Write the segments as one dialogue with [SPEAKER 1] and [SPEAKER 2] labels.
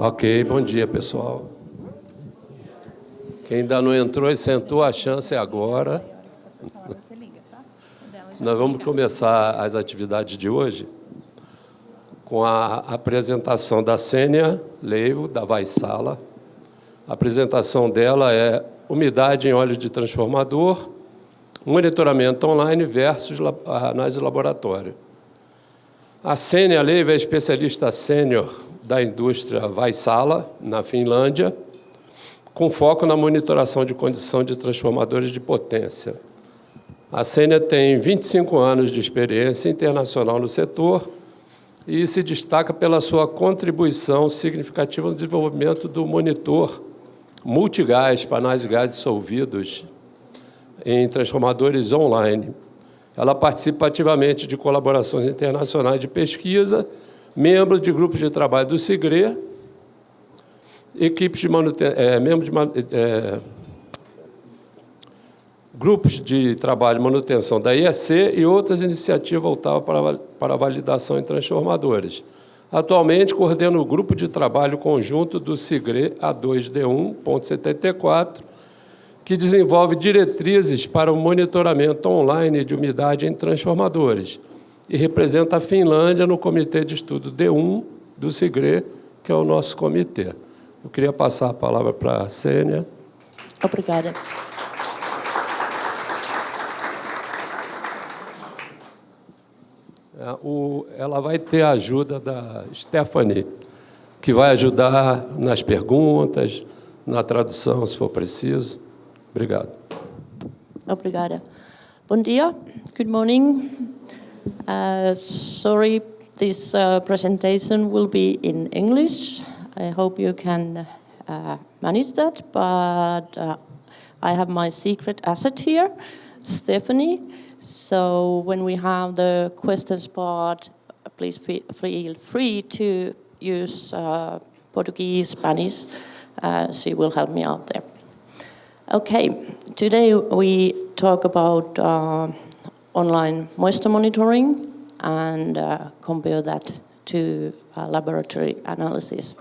[SPEAKER 1] Ok, bom dia, pessoal. Quem ainda não entrou e sentou, a chance é agora. Nós vamos começar as atividades de hoje com a apresentação da Sênia Leivo, da Vaisala. A apresentação dela é umidade em óleo de transformador, monitoramento online versus análise de laboratório. A Sênia Leivo é especialista sênior da indústria Vaisala, na Finlândia, com foco na monitoração de condição de transformadores de potência. A Sênia tem 25 anos de experiência internacional no setor e se destaca pela sua contribuição significativa no desenvolvimento do monitor multigás para análise de gases dissolvidos em transformadores online. Ela participa ativamente de colaborações internacionais de pesquisa, membro de grupos de trabalho do SIGRE, equipes de grupos de trabalho de manutenção da IEC e outras iniciativas voltadas para a validação em transformadores. Atualmente, coordena o grupo de trabalho conjunto do SIGRE A2D1.74, que desenvolve diretrizes para o monitoramento online de umidade em transformadores e representa a Finlândia no Comitê de Estudo D1 do SIGRE, que é o nosso comitê. Eu queria passar a palavra para a Sênia.
[SPEAKER 2] Obrigada.
[SPEAKER 1] Ela vai ter a ajuda da Stephanie, que vai ajudar nas perguntas, na tradução, se for preciso. Obrigado.
[SPEAKER 2] Obrigada. Bom dia. Good morning. Sorry, this presentation will be in English. I hope you can manage that, but I have my secret asset here, Stephanie. So when we have the questions part, please feel free to use Portuguese, Spanish. She will help me out there. Okay, today we talk about online moisture monitoring and compare that to laboratory analysis.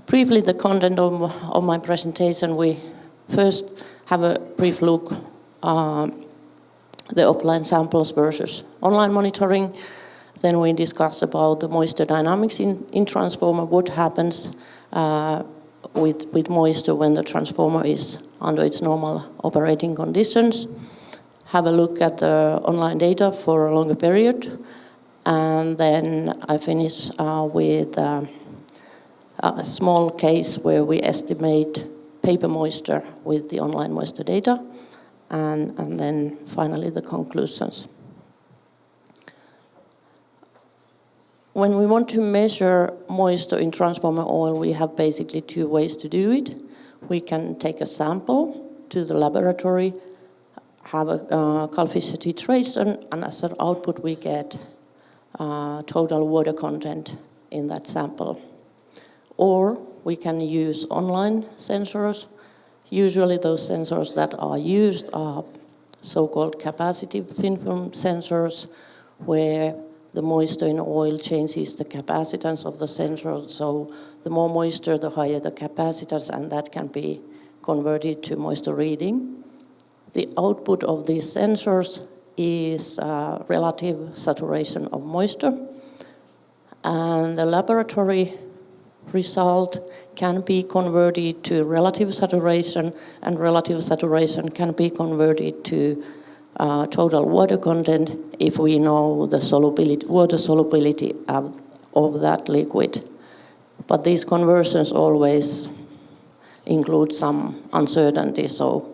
[SPEAKER 2] Briefly, the content of my presentation, we first have a brief look the offline samples versus online monitoring. Then we discuss about the moisture dynamics in transformer, what happens with moisture when the transformer is under its normal operating conditions. Have a look at the online data for a longer period. And then I finish with a small case where we estimate paper moisture with the online moisture data. And then finally the conclusions. When we want to measure moisture in transformer oil, we have basically two ways to do it. We can take a sample to the laboratory, have a coefficient titration, and as an output we get total water content in that sample. Or we can use online sensors. Usually those sensors that are used are so-called capacitive thin film sensors, where the moisture in oil changes the capacitance of the sensor. So the more moisture, the higher the capacitance, and that can be converted to moisture reading. The output of these sensors is relative saturation of moisture. And the laboratory result can be converted to relative saturation, and relative saturation can be converted to total water content if we know the water solubility of that liquid. But these conversions always include some uncertainty, so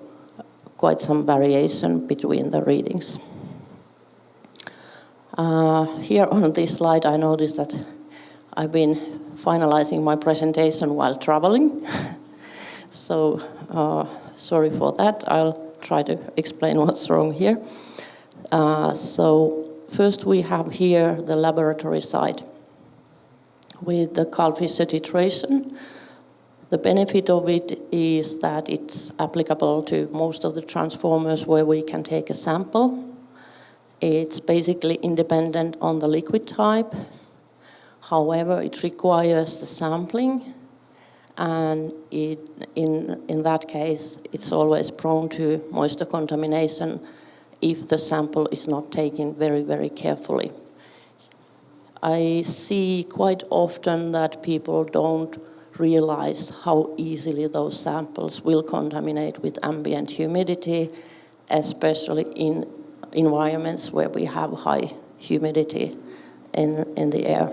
[SPEAKER 2] quite some variation between the readings. Here on this slide, I noticed that I've been finalizing my presentation while traveling. So sorry for that. I'll try to explain what's wrong here. So first we have here the laboratory side with the coefficient titration. The benefit of it is that it's applicable to most of the transformers where we can take a sample. It's basically independent on the liquid type. However, it requires the sampling and in that case, it's always prone to moisture contamination if the sample is not taken very, very carefully. I see quite often that people don't realize how easily those samples will contaminate with ambient humidity, especially in environments where we have high humidity in the air.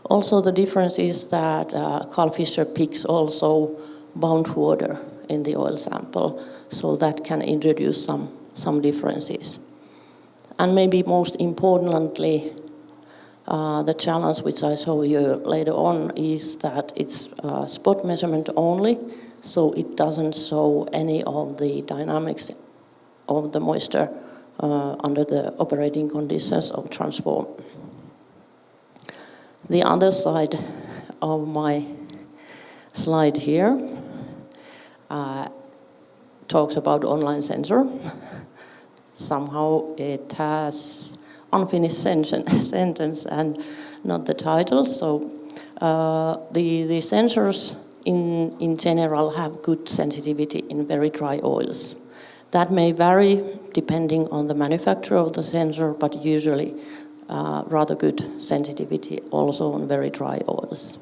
[SPEAKER 2] Also, the difference is that Carl Fischer picks also bound water in the oil sample, so that can introduce some differences. And maybe most importantly, the challenge which I show you later on is that it's spot measurement only, so it doesn't show any of the dynamics of the moisture under the operating conditions of transform. The other side of my slide here talks about online sensor. Somehow it has unfinished sentence and not the title. So the sensors in general have good sensitivity in very dry oils. That may vary depending on the manufacturer of the sensor, but usually rather good sensitivity also on very dry oils.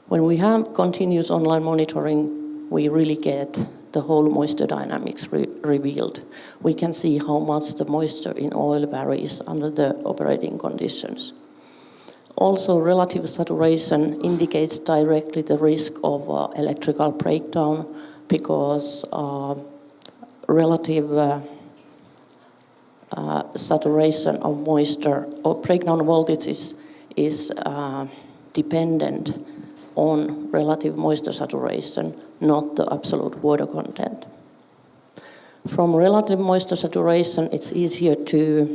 [SPEAKER 2] When we have continuous online monitoring, we really get the whole moisture dynamics revealed. We can see how much the moisture in oil varies under the operating conditions. Also, relative saturation indicates directly the risk of electrical breakdown because relative saturation of moisture or breakdown voltage is dependent on relative moisture saturation, not the absolute water content. From relative moisture saturation, it's easier to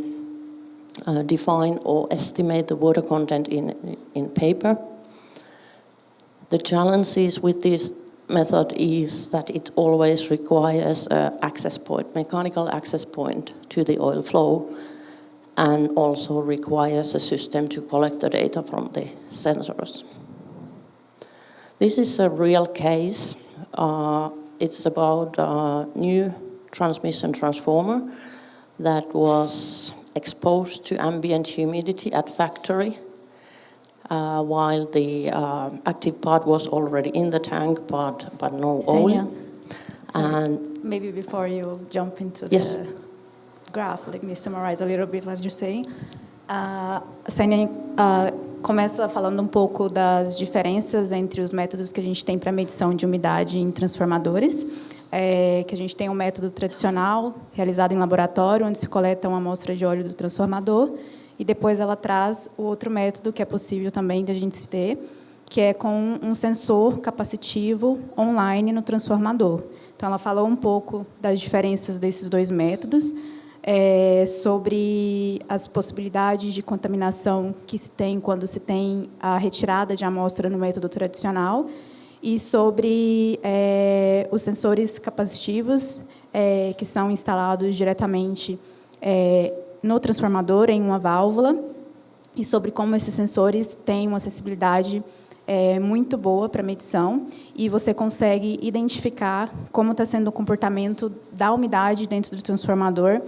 [SPEAKER 2] define or estimate the water content in paper. The challenges with this method is that it always requires an access point, mechanical access point to the oil flow, and also requires a system to collect the data from the sensors. This is a real case. It's about a new transmission transformer that was exposed to ambient humidity at factory while the active part was already in the tank, but no oil.
[SPEAKER 3] And maybe before you jump into the graph, let me summarize a little bit what you're saying. Sênia começa falando um pouco das diferenças entre os métodos que a gente tem para medição de umidade em transformadores, que a gente tem um método tradicional, realizado em laboratório, onde se coleta uma amostra de óleo do transformador, e depois ela traz o outro método que é possível também de a gente ter, que é com um sensor capacitivo online no transformador. Então, ela falou um pouco das diferenças desses dois métodos, sobre as possibilidades de contaminação que se tem quando se tem a retirada de amostra no método tradicional e sobre os sensores capacitivos que são instalados diretamente no transformador em uma válvula e sobre como esses sensores têm uma acessibilidade muito boa para medição e você consegue identificar como está sendo o comportamento da umidade dentro do transformador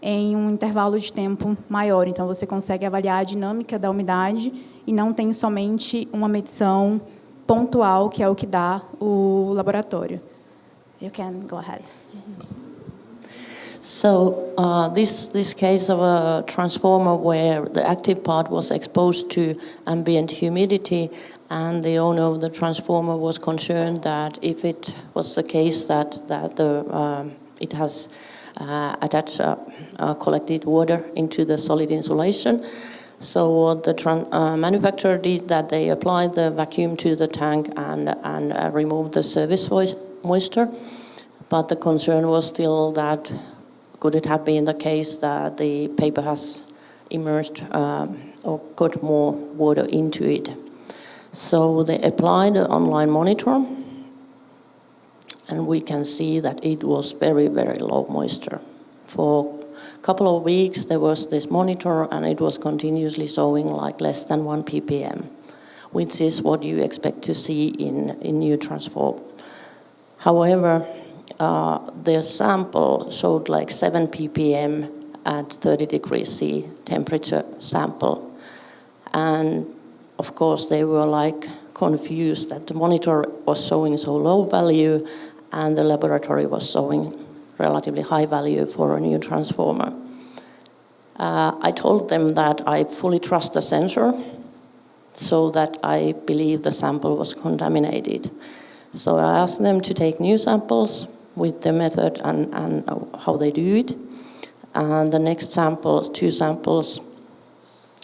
[SPEAKER 3] em um intervalo de tempo maior. Então, você consegue avaliar a dinâmica da umidade e não tem somente uma medição pontual, que é o que dá o laboratório. You can go ahead.
[SPEAKER 2] So, this case of a transformer where the active part was exposed to ambient humidity and the owner of the transformer was concerned that if it was the case that it has attached collected water into the solid insulation. So what the manufacturer did that they applied the vacuum to the tank and removed the surface moisture. But the concern was still that could it have been the case that the paper has immersed or got more water into it. So they applied an online monitor, and we can see that it was very, very low moisture. For a couple of weeks, there was this monitor, and it was continuously showing like less than 1 ppm, which is what you expect to see in new transformer. However, their sample showed like 7 ppm at 30 degrees C temperature sample. And of course, they were like confused that the monitor was showing so low value and the laboratory was showing relatively high value for a new transformer. I told them that I fully trust the sensor, so that I believe the sample was contaminated. So I asked them to take new samples with the method and how they do it. And the next samples, 2 samples,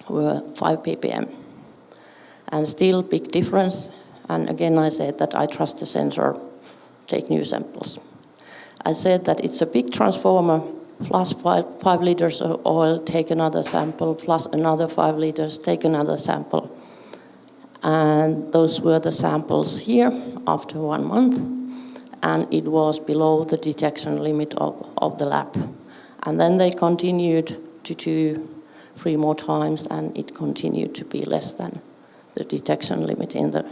[SPEAKER 2] were 5 ppm. And still big difference. And again, I said that I trust the sensor, take new samples. I said that it's a big transformer, plus 5 liters of oil, take another sample, plus another 5 liters, take another sample. And those were the samples here after 1 month, and it was below the detection limit of the lab. And then they continued to do 3 more times, and it continued to be less than the detection limit in the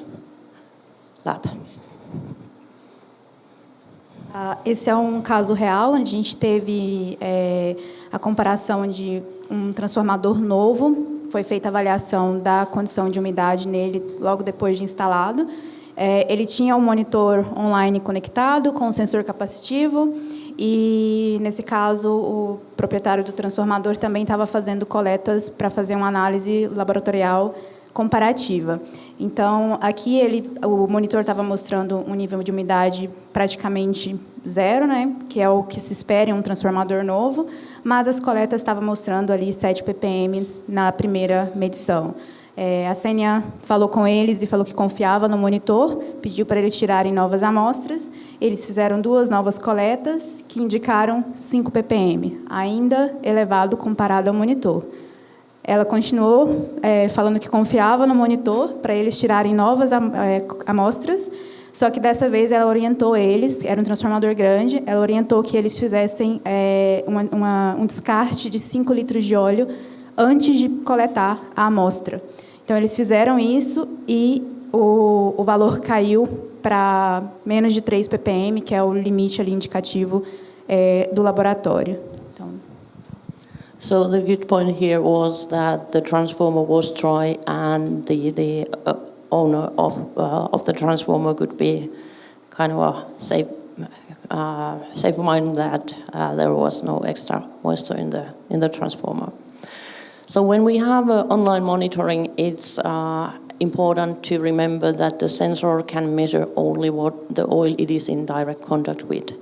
[SPEAKER 2] lab.
[SPEAKER 3] Esse é caso real, onde a gente teve a comparação de transformador novo. Foi feita a avaliação da condição de umidade nele logo depois de instalado. Ele tinha um monitor online conectado com um sensor capacitivo e, nesse caso, o proprietário do transformador também estava fazendo coletas para fazer uma análise laboratorial comparativa. Então, aqui o monitor estava mostrando um nível de umidade praticamente 0, né, que é o que se espera em um transformador novo, mas as coletas estavam mostrando ali 7 ppm na primeira medição. A Sênia falou com eles e falou que confiava no monitor, pediu para eles tirarem novas amostras. Eles fizeram 2 novas coletas que indicaram 5 ppm, ainda elevado comparado ao monitor. Ela continuou falando que confiava no monitor para eles tirarem novas amostras, só que dessa vez ela orientou eles, era um transformador grande, ela orientou que eles fizessem um descarte de 5 litros de óleo antes de coletar a amostra. Então, eles fizeram isso e o valor caiu para menos de 3 ppm, que é o limite ali indicativo do laboratório. Então,
[SPEAKER 2] So the good point here was that the transformer was dry, and the owner of the transformer could be kind of a safe mind that there was no extra moisture in the transformer. So when we have online monitoring, it's important to remember that the sensor can measure only what the oil it is in direct contact with.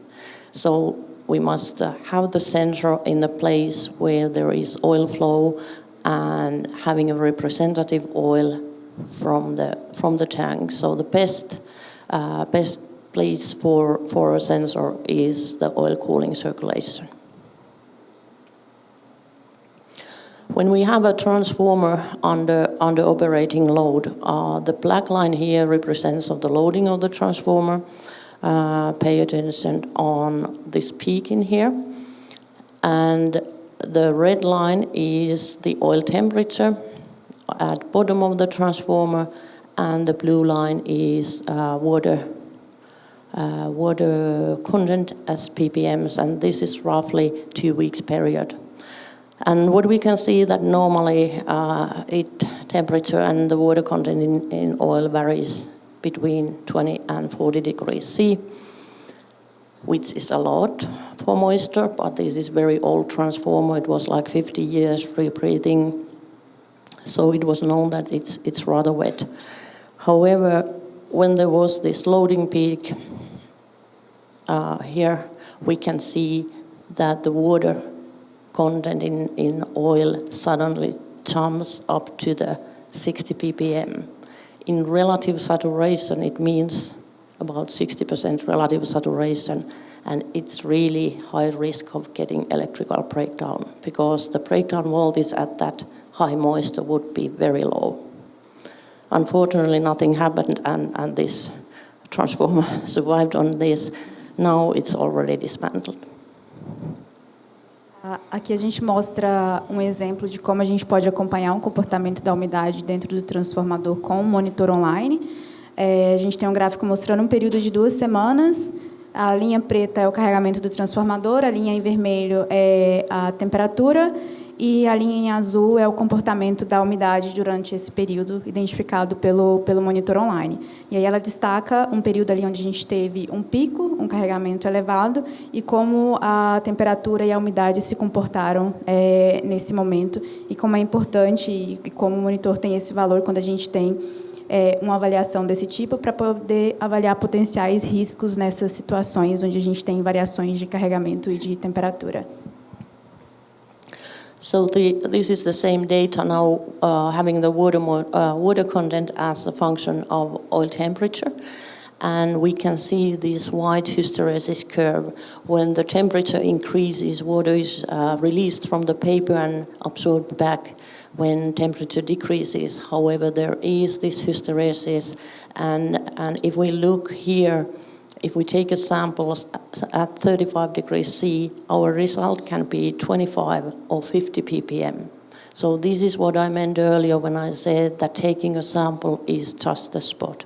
[SPEAKER 2] So we must have the sensor in a place where there is oil flow and having a representative oil from the tank. So the best place for a sensor is the oil cooling circulation. When we have a transformer under operating load, the black line here represents the loading of the transformer. Pay attention on this peak in here. And the red line is the oil temperature at bottom of the transformer, and the blue line is water content as ppms, and this is roughly 2 weeks period. And what we can see that normally temperature and the water content in oil varies between 20 and 40 degrees C, which is a lot for moisture, but this is very old transformer. It was like 50 years free breathing, so it was known that it's rather wet. However, when there was this loading peak, here we can see that the water content in oil suddenly jumps up to the 60 ppm. In relative saturation, it means about 60% relative saturation, and it's really high risk of getting electrical breakdown, because the breakdown voltage at that high moisture would be very low. Unfortunately, nothing happened, and this transformer survived on this. Now it's already dismantled.
[SPEAKER 3] Aqui a gente mostra um exemplo de como a gente pode acompanhar um comportamento da umidade dentro do transformador com um monitor online. A gente tem um gráfico mostrando um período de 2 semanas. A linha preta é o carregamento do transformador, a linha em vermelho é a temperatura e a linha em azul é o comportamento da umidade durante esse período identificado pelo monitor online. E aí ela destaca um período ali onde a gente teve um pico, um carregamento elevado, e como a temperatura e a umidade se comportaram nesse momento, e como é importante e como o monitor tem esse valor quando a gente tem uma avaliação desse tipo para poder avaliar potenciais riscos nessas situações onde a gente tem variações de carregamento e de temperatura.
[SPEAKER 2] So this is the same data now, having the water content as a function of oil temperature. And we can see this white hysteresis curve. When the temperature increases, water is released from the paper and absorbed back when temperature decreases. However, there is this hysteresis, and if we look here, if we take a sample at 35 degrees C, our result can be 25 or 50 ppm. So this is what I meant earlier when I said that taking a sample is just the spot.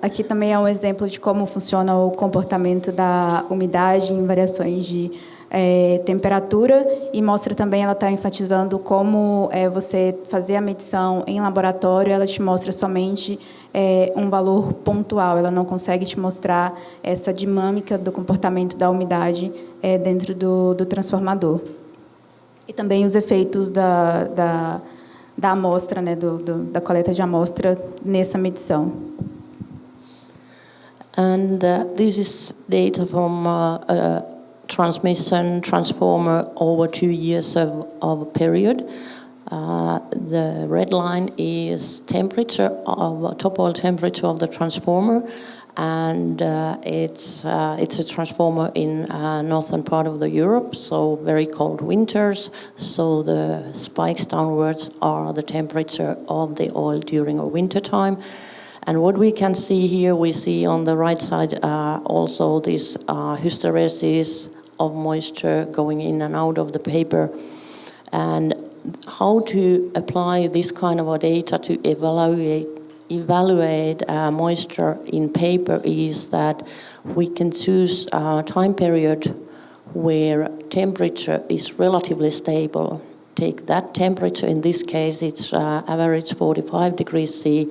[SPEAKER 3] Aqui também é um exemplo de como funciona o comportamento da umidade em variações de temperatura, e mostra também, ela está enfatizando como você fazer a medição em laboratório, ela te mostra somente um valor pontual, ela não consegue te mostrar essa dinâmica do comportamento da umidade dentro do transformador. E também os efeitos da amostra, né, da coleta de amostra nessa medição.
[SPEAKER 2] And this is data from transmission transformer over 2 years of period. The red line is temperature of top oil temperature of the transformer, and it's a transformer in northern part of the Europe, so very cold winters. So the spikes downwards are the temperature of the oil during a winter time. And what we can see here, we see on the right side also this hysteresis of moisture going in and out of the paper. And how to apply this kind of data to evaluate moisture in paper is that we can choose a time period where temperature is relatively stable. Take that temperature, in this case it's average 45 degrees C,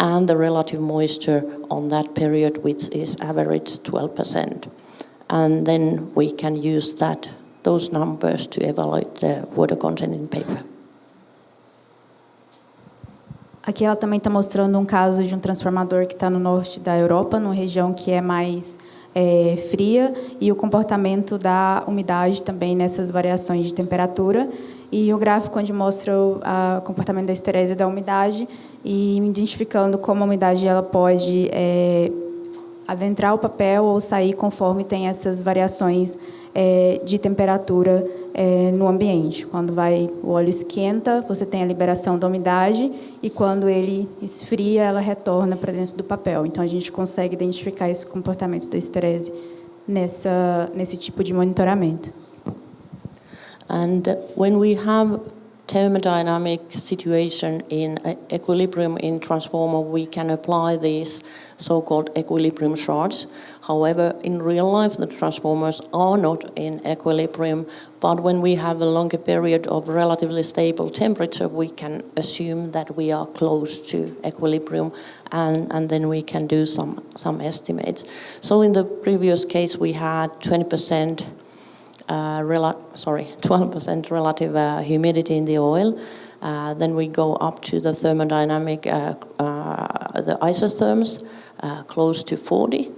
[SPEAKER 2] and the relative moisture on that period, which is average 12%. And then we can use those numbers to evaluate the water content in paper.
[SPEAKER 3] Aqui ela também está mostrando um caso de um transformador que está no norte da Europa, numa região que é mais fria, e o comportamento da umidade também nessas variações de temperatura. E o gráfico onde mostra o comportamento da histeresia da umidade, e identificando como a umidade ela pode adentrar o papel ou sair conforme tem essas variações de temperatura no ambiente. Quando o óleo esquenta, você tem a liberação da umidade, e quando ele esfria, ela retorna para dentro do papel. Então, a gente consegue identificar esse comportamento da histeresia nesse tipo de monitoramento.
[SPEAKER 2] And when we have thermodynamic situation in equilibrium in transformer, we can apply these so-called equilibrium charts. However, in real life, the transformers are not in equilibrium, but when we have a longer period of relatively stable temperature, we can assume that we are close to equilibrium, and then we can do some estimates. So in the previous case, we had 12% relative humidity in the oil. Then we go up to the thermodynamic, the isotherms, close to 40.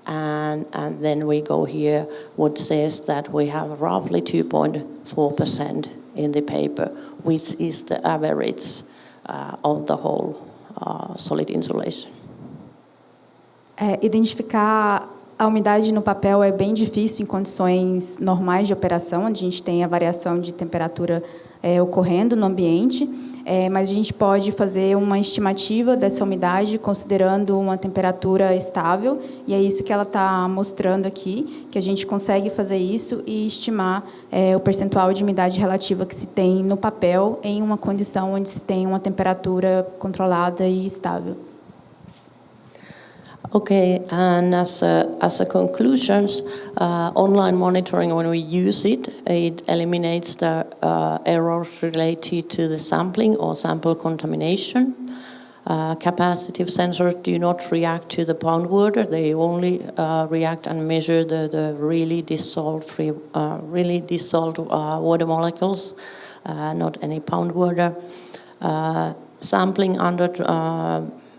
[SPEAKER 2] And then we go here, what says that we have roughly 2.4% in the paper, which is the average of the whole solid insulation.
[SPEAKER 3] Identificar a umidade no papel é bem difícil em condições normais de operação, onde a gente tem a variação de temperatura ocorrendo no ambiente. mas a gente pode fazer uma estimativa dessa umidade considerando uma temperatura estável, e é isso que ela está mostrando aqui, que a gente consegue fazer isso e estimar o percentual de umidade relativa que se tem no papel em uma condição onde se tem uma temperatura controlada e estável.
[SPEAKER 2] Okay, and as a conclusions, online monitoring, when we use it, it eliminates the errors related to the sampling or sample contamination. Capacitive sensors do not react to the pound water; they only react and measure the really dissolved water molecules, not any pound water. Sampling under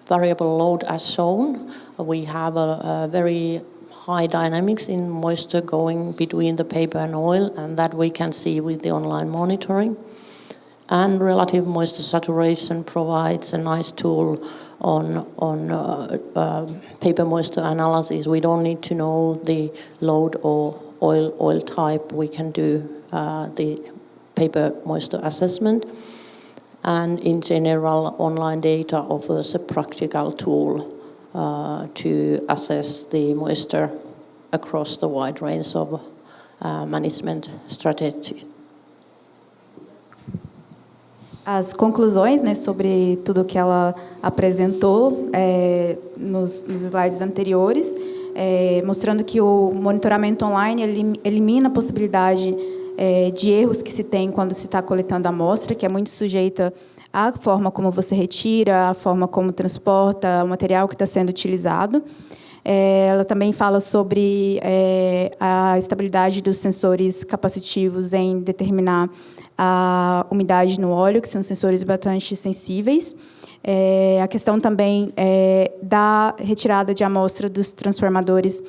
[SPEAKER 2] variable load as shown. We have a very high dynamics in moisture going between the paper and oil, and that we can see with the online monitoring. And relative moisture saturation provides a nice tool on paper moisture analysis. We don't need to know the load or oil type. We can do the paper moisture assessment. And in general, online data offers a practical tool to assess the moisture across the wide range of management strategy.
[SPEAKER 3] As conclusões, né, sobre tudo que ela apresentou nos slides anteriores, mostrando que o monitoramento online elimina a possibilidade de erros que se tem quando se está coletando a amostra, que é muito sujeita à forma como você retira, à forma como transporta o material que está sendo utilizado. Ela também fala sobre a estabilidade dos sensores capacitivos em determinar a umidade no óleo, que são sensores bastante sensíveis. A questão também da retirada de amostra dos transformadores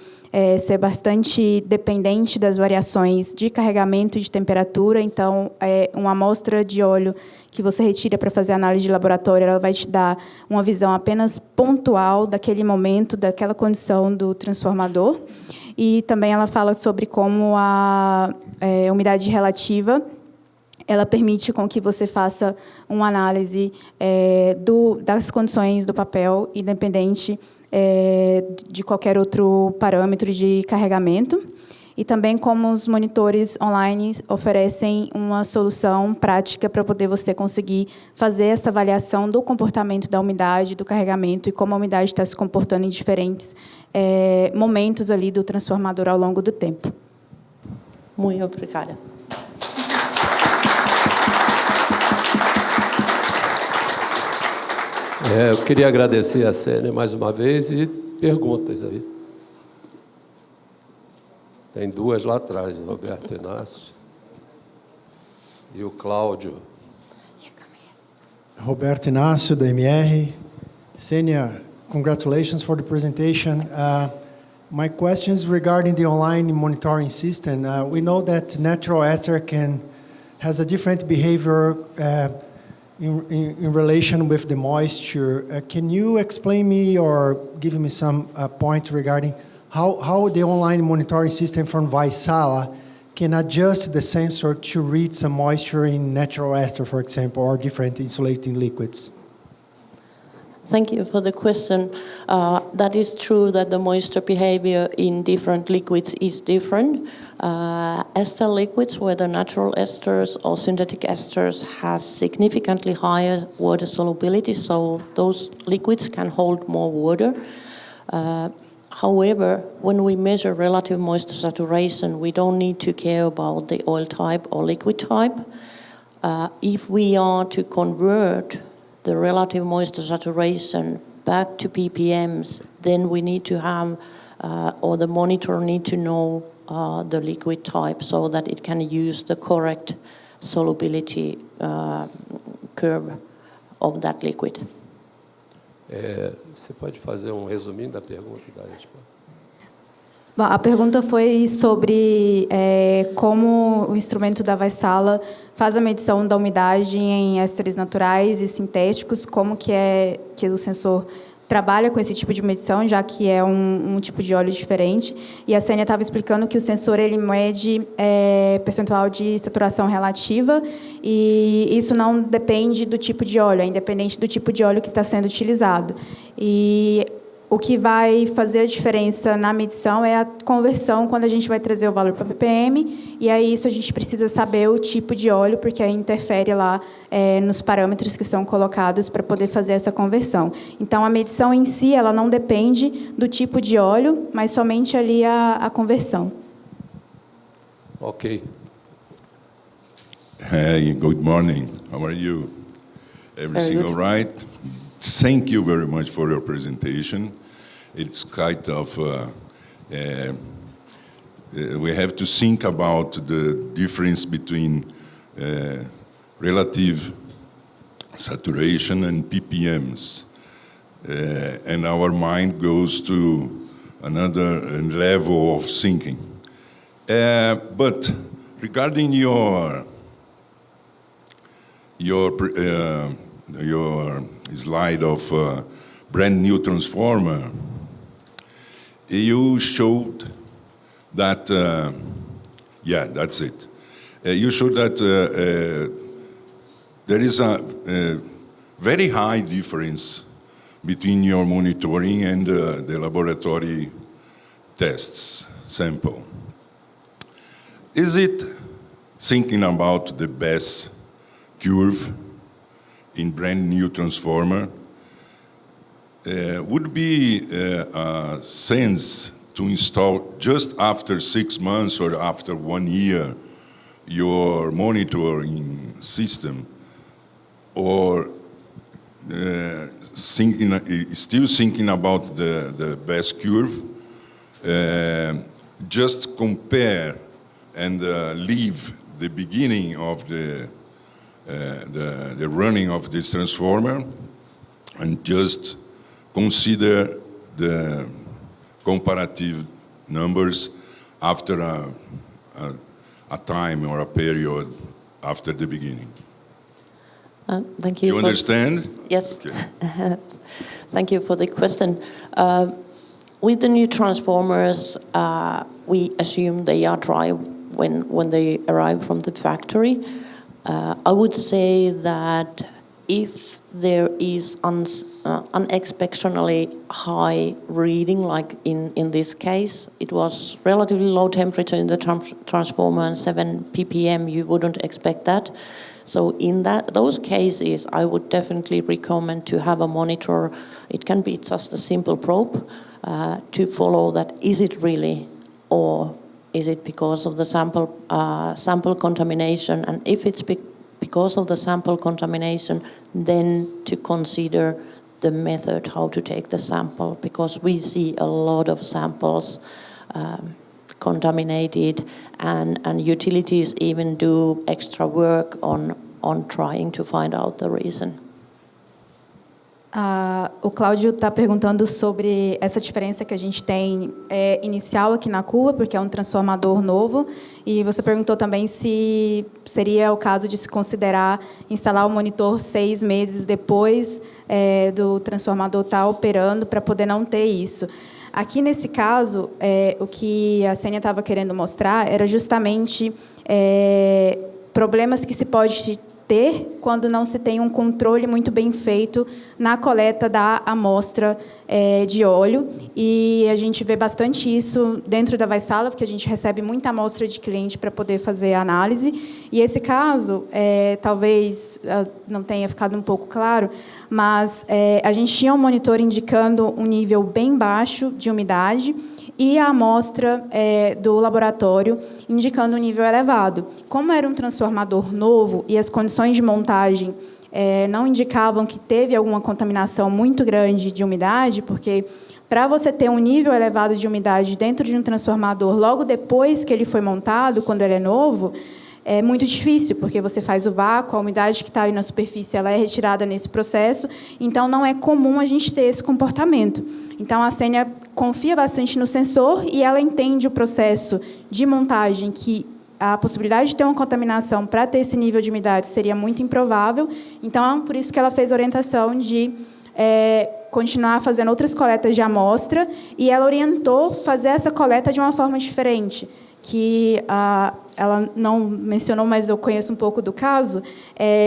[SPEAKER 3] ser bastante dependente das variações de carregamento e de temperatura. Então, uma amostra de óleo que você retira para fazer análise de laboratório, ela vai te dar uma visão apenas pontual daquele momento, daquela condição do transformador. E também ela fala sobre como a umidade relativa ela permite com que você faça uma análise das condições do papel, independente de qualquer outro parâmetro de carregamento. E também como os monitores online oferecem uma solução prática para poder você conseguir fazer essa avaliação do comportamento da umidade, do carregamento e como a umidade está se comportando em diferentes momentos ali do transformador ao longo do tempo.
[SPEAKER 2] Muito obrigada.
[SPEAKER 1] Eu queria agradecer a Sênia mais uma vez e perguntas aí. Tem duas lá atrás, Roberto Inácio e o Cláudio.
[SPEAKER 4] Roberto Inácio, da MR. Sênia, congratulations for the presentation. My question is regarding the online monitoring system. We know that natural ester has a different behavior in relation with the moisture. Can you explain me or give me some point regarding how the online monitoring system from Vaisala can adjust the sensor to read some moisture in natural ester, for example, or different insulating liquids?
[SPEAKER 2] Thank you for the question. That is true that the moisture behavior in different liquids is different. Ester liquids, whether natural esters or synthetic esters, has significantly higher water solubility, so those liquids can hold more water. However, when we measure relative moisture saturation, we don't need to care about the oil type or liquid type. If we are to convert the relative moisture saturation back to ppms, then we need to have, or the monitor need to know the liquid type so that it can use the correct solubility curve of that liquid.
[SPEAKER 1] Você pode fazer um resuminho da pergunta e da resposta?
[SPEAKER 3] A pergunta foi sobre como o instrumento da Vaisala faz a medição da umidade em ésteres naturais e sintéticos, como que o sensor trabalha com esse tipo de medição, já que é um tipo de óleo diferente. E a Sênia estava explicando que o sensor ele mede percentual de saturação relativa, e isso não depende do tipo de óleo, é independente do tipo de óleo que está sendo utilizado. E o que vai fazer a diferença na medição é a conversão, quando a gente vai trazer o valor para ppm, e aí isso a gente precisa saber o tipo de óleo, porque aí interfere lá nos parâmetros que são colocados para poder fazer essa conversão. Então, a medição em si, ela não depende do tipo de óleo, mas somente ali a conversão.
[SPEAKER 1] Ok.
[SPEAKER 5] Hey, good morning. How are you? Everything all right? Thank you very much for your presentation. It's kind of, we have to think about the difference between relative saturation and ppms. And our mind goes to another level of thinking. But regarding your slide of brand new transformer, you showed that, yeah, that's it. You showed that there is a very high difference between your monitoring and the laboratory tests sample. Is it thinking about the best curve in brand new transformer? Would be a sense to install just after 6 months or after 1 year your monitoring system, or still thinking about the best curve, just compare and leave the beginning of the running of this transformer and just consider the comparative numbers after a time or a period after the beginning.
[SPEAKER 2] Thank you.
[SPEAKER 5] You understand?
[SPEAKER 2] Yes.
[SPEAKER 5] Okay.
[SPEAKER 2] Thank you for the question. With the new transformers, we assume they are dry when they arrive from the factory. I would say that if there is unexpectedly high reading, like in this case, it was relatively low temperature in the transformer and 7 ppm, you wouldn't expect that. So in those cases, I would definitely recommend to have a monitor. It can be just a simple probe to follow that, is it really, or is it because of the sample contamination? And if it's because of the sample contamination, then to consider the method how to take the sample, because we see a lot of samples contaminated, and utilities even do extra work on trying to find out the reason.
[SPEAKER 3] O Cláudio está perguntando sobre essa diferença que a gente tem inicial aqui na curva, porque é um transformador novo, e você perguntou também se seria o caso de se considerar instalar o monitor 6 meses depois do transformador estar operando, para poder não ter isso. Aqui, nesse caso, o que a Sênia estava querendo mostrar era justamente problemas que se pode ter quando não se tem um controle muito bem feito na coleta da amostra de óleo. E a gente vê bastante isso dentro da Vaisala, porque a gente recebe muita amostra de cliente para poder fazer a análise. E esse caso, talvez não tenha ficado um pouco claro, mas a gente tinha um monitor indicando um nível bem baixo de umidade e a amostra do laboratório indicando um nível elevado. Como era um transformador novo e as condições de montagem não indicavam que teve alguma contaminação muito grande de umidade, porque para você ter um nível elevado de umidade dentro de um transformador logo depois que ele foi montado, quando ele é novo, é muito difícil, porque você faz o vácuo, a umidade que está ali na superfície ela é retirada nesse processo, então não é comum a gente ter esse comportamento. Então, a Sênia confia bastante no sensor e ela entende o processo de montagem, que a possibilidade de ter uma contaminação para ter esse nível de umidade seria muito improvável. Então, por isso que ela fez a orientação de continuar fazendo outras coletas de amostra, e ela orientou fazer essa coleta de uma forma diferente, que ela não mencionou, mas eu conheço um pouco do caso.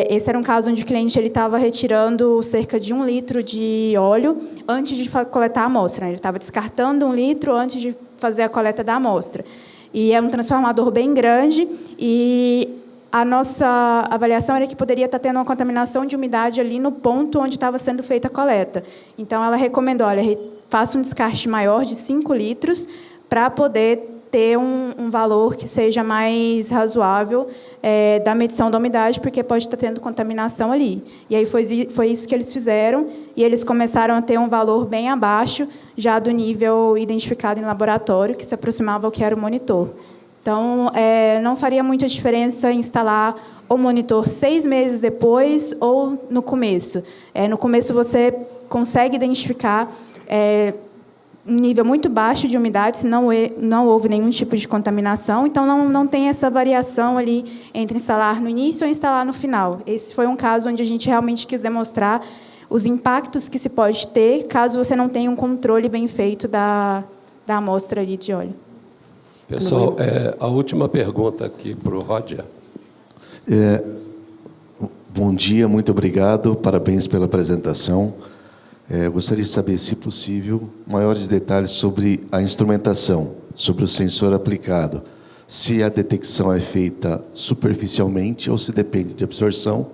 [SPEAKER 3] Esse era um caso onde o cliente estava retirando cerca de 1 litro de óleo antes de coletar a amostra. Ele estava descartando 1 litro antes de fazer a coleta da amostra. E é um transformador bem grande, e a nossa avaliação era que poderia estar tendo uma contaminação de umidade ali no ponto onde estava sendo feita a coleta. Então, ela recomendou, olha, faça um descarte maior de 5 litros para poder ter um valor que seja mais razoável da medição da umidade, porque pode estar tendo contaminação ali. E aí foi isso que eles fizeram, e eles começaram a ter um valor bem abaixo já do nível identificado em laboratório, que se aproximava ao que era o monitor. Então, não faria muita diferença instalar o monitor 6 meses depois ou no começo. No começo, você consegue identificar um nível muito baixo de umidade, se não houve nenhum tipo de contaminação, então não tem essa variação ali entre instalar no início ou instalar no final. Esse foi um caso onde a gente realmente quis demonstrar os impactos que se pode ter caso você não tenha um controle bem feito da amostra ali de óleo.
[SPEAKER 1] Pessoal, a última pergunta aqui para o Roger.
[SPEAKER 6] Bom dia, muito obrigado, parabéns pela apresentação. Gostaria de saber, se possível, maiores detalhes sobre a instrumentação, sobre o sensor aplicado. Se a detecção é feita superficialmente ou se depende de absorção,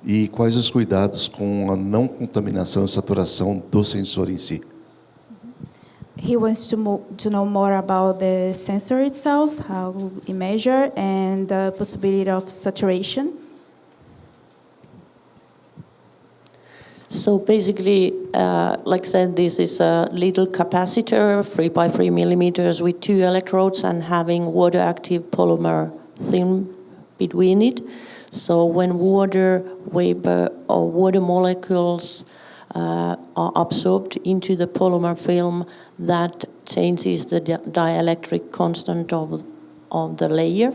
[SPEAKER 6] e quais os cuidados com a não contaminação e saturação do sensor em si.
[SPEAKER 3] He wants to know more about the sensor itself, how we measure, and the possibility of saturation.
[SPEAKER 2] So basically, like I said, this is a little capacitor, 3 by 3 millimeters with 2 electrodes and having water-active polymer film between it. So when water vapor or water molecules are absorbed into the polymer film, that changes the dielectric constant of the layer,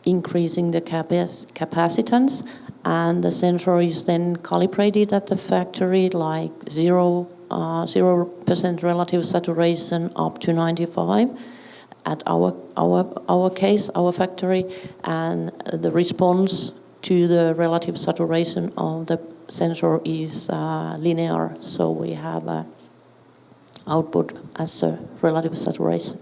[SPEAKER 2] increasing the capacitance. And the sensor is then calibrated at the factory, like 0% relative saturation up to 95 at our case, our factory, and the response to the relative saturation of the sensor is linear, so we have output as a relative saturation.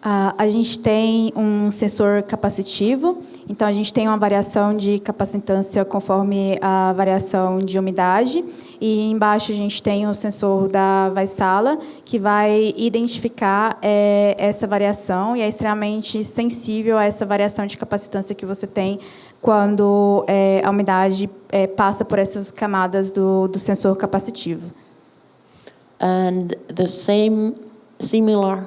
[SPEAKER 3] A gente tem um sensor capacitivo, então a gente tem uma variação de capacitância conforme a variação de umidade, e embaixo a gente tem o sensor da Vaisala, que vai identificar essa variação e é extremamente sensível a essa variação de capacitância que você tem quando a umidade passa por essas camadas do sensor capacitivo.
[SPEAKER 2] And the similar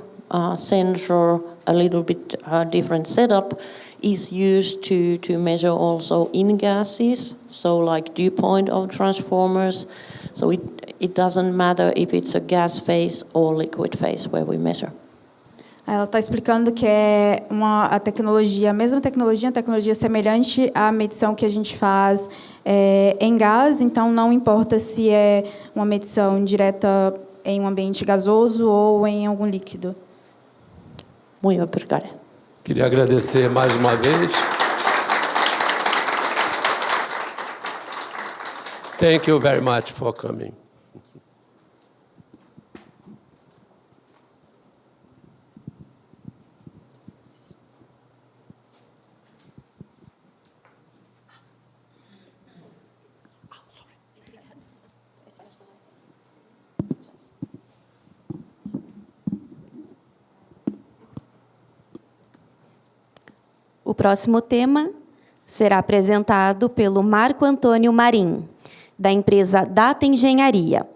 [SPEAKER 2] sensor, a little bit different setup, is used to measure also in gases, so like dew point of transformers. So it doesn't matter if it's a gas phase or liquid phase where we measure.
[SPEAKER 3] Ela está explicando que é a mesma tecnologia, uma tecnologia semelhante à medição que a gente faz em gás, então não importa se é uma medição direta em um ambiente gasoso ou em algum líquido.
[SPEAKER 2] Muito obrigada.
[SPEAKER 1] Queria agradecer mais uma vez. Thank you very much for coming.
[SPEAKER 7] O próximo tema será apresentado pelo Marco Antônio Marim, da empresa Data Engenharia.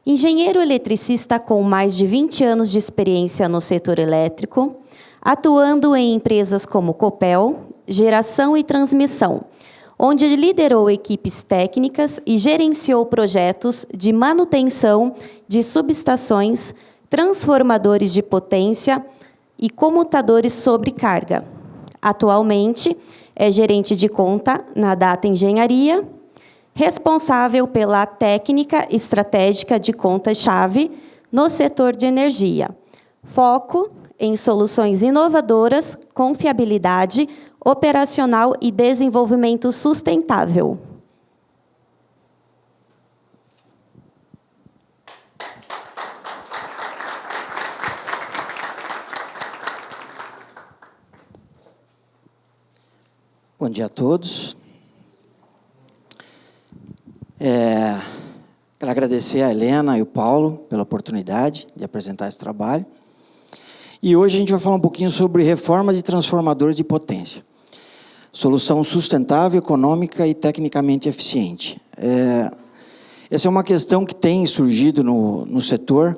[SPEAKER 7] Engenheiro eletricista com mais de 20 anos de experiência no setor elétrico, atuando em empresas como Copel, Geração e Transmissão, onde liderou equipes técnicas e gerenciou projetos de manutenção de subestações, transformadores de potência e comutadores sobre carga. Atualmente, é gerente de conta na Data Engenharia responsável pela técnica estratégica de contas-chave no setor de energia. Foco em soluções inovadoras, confiabilidade operacional e desenvolvimento sustentável.
[SPEAKER 8] Bom dia a todos. Quero agradecer a Helena e o Paulo pela oportunidade de apresentar esse trabalho. E hoje a gente vai falar um pouquinho sobre reformas de transformadores de potência. Solução sustentável, econômica e tecnicamente eficiente. Essa é uma questão que tem surgido no setor.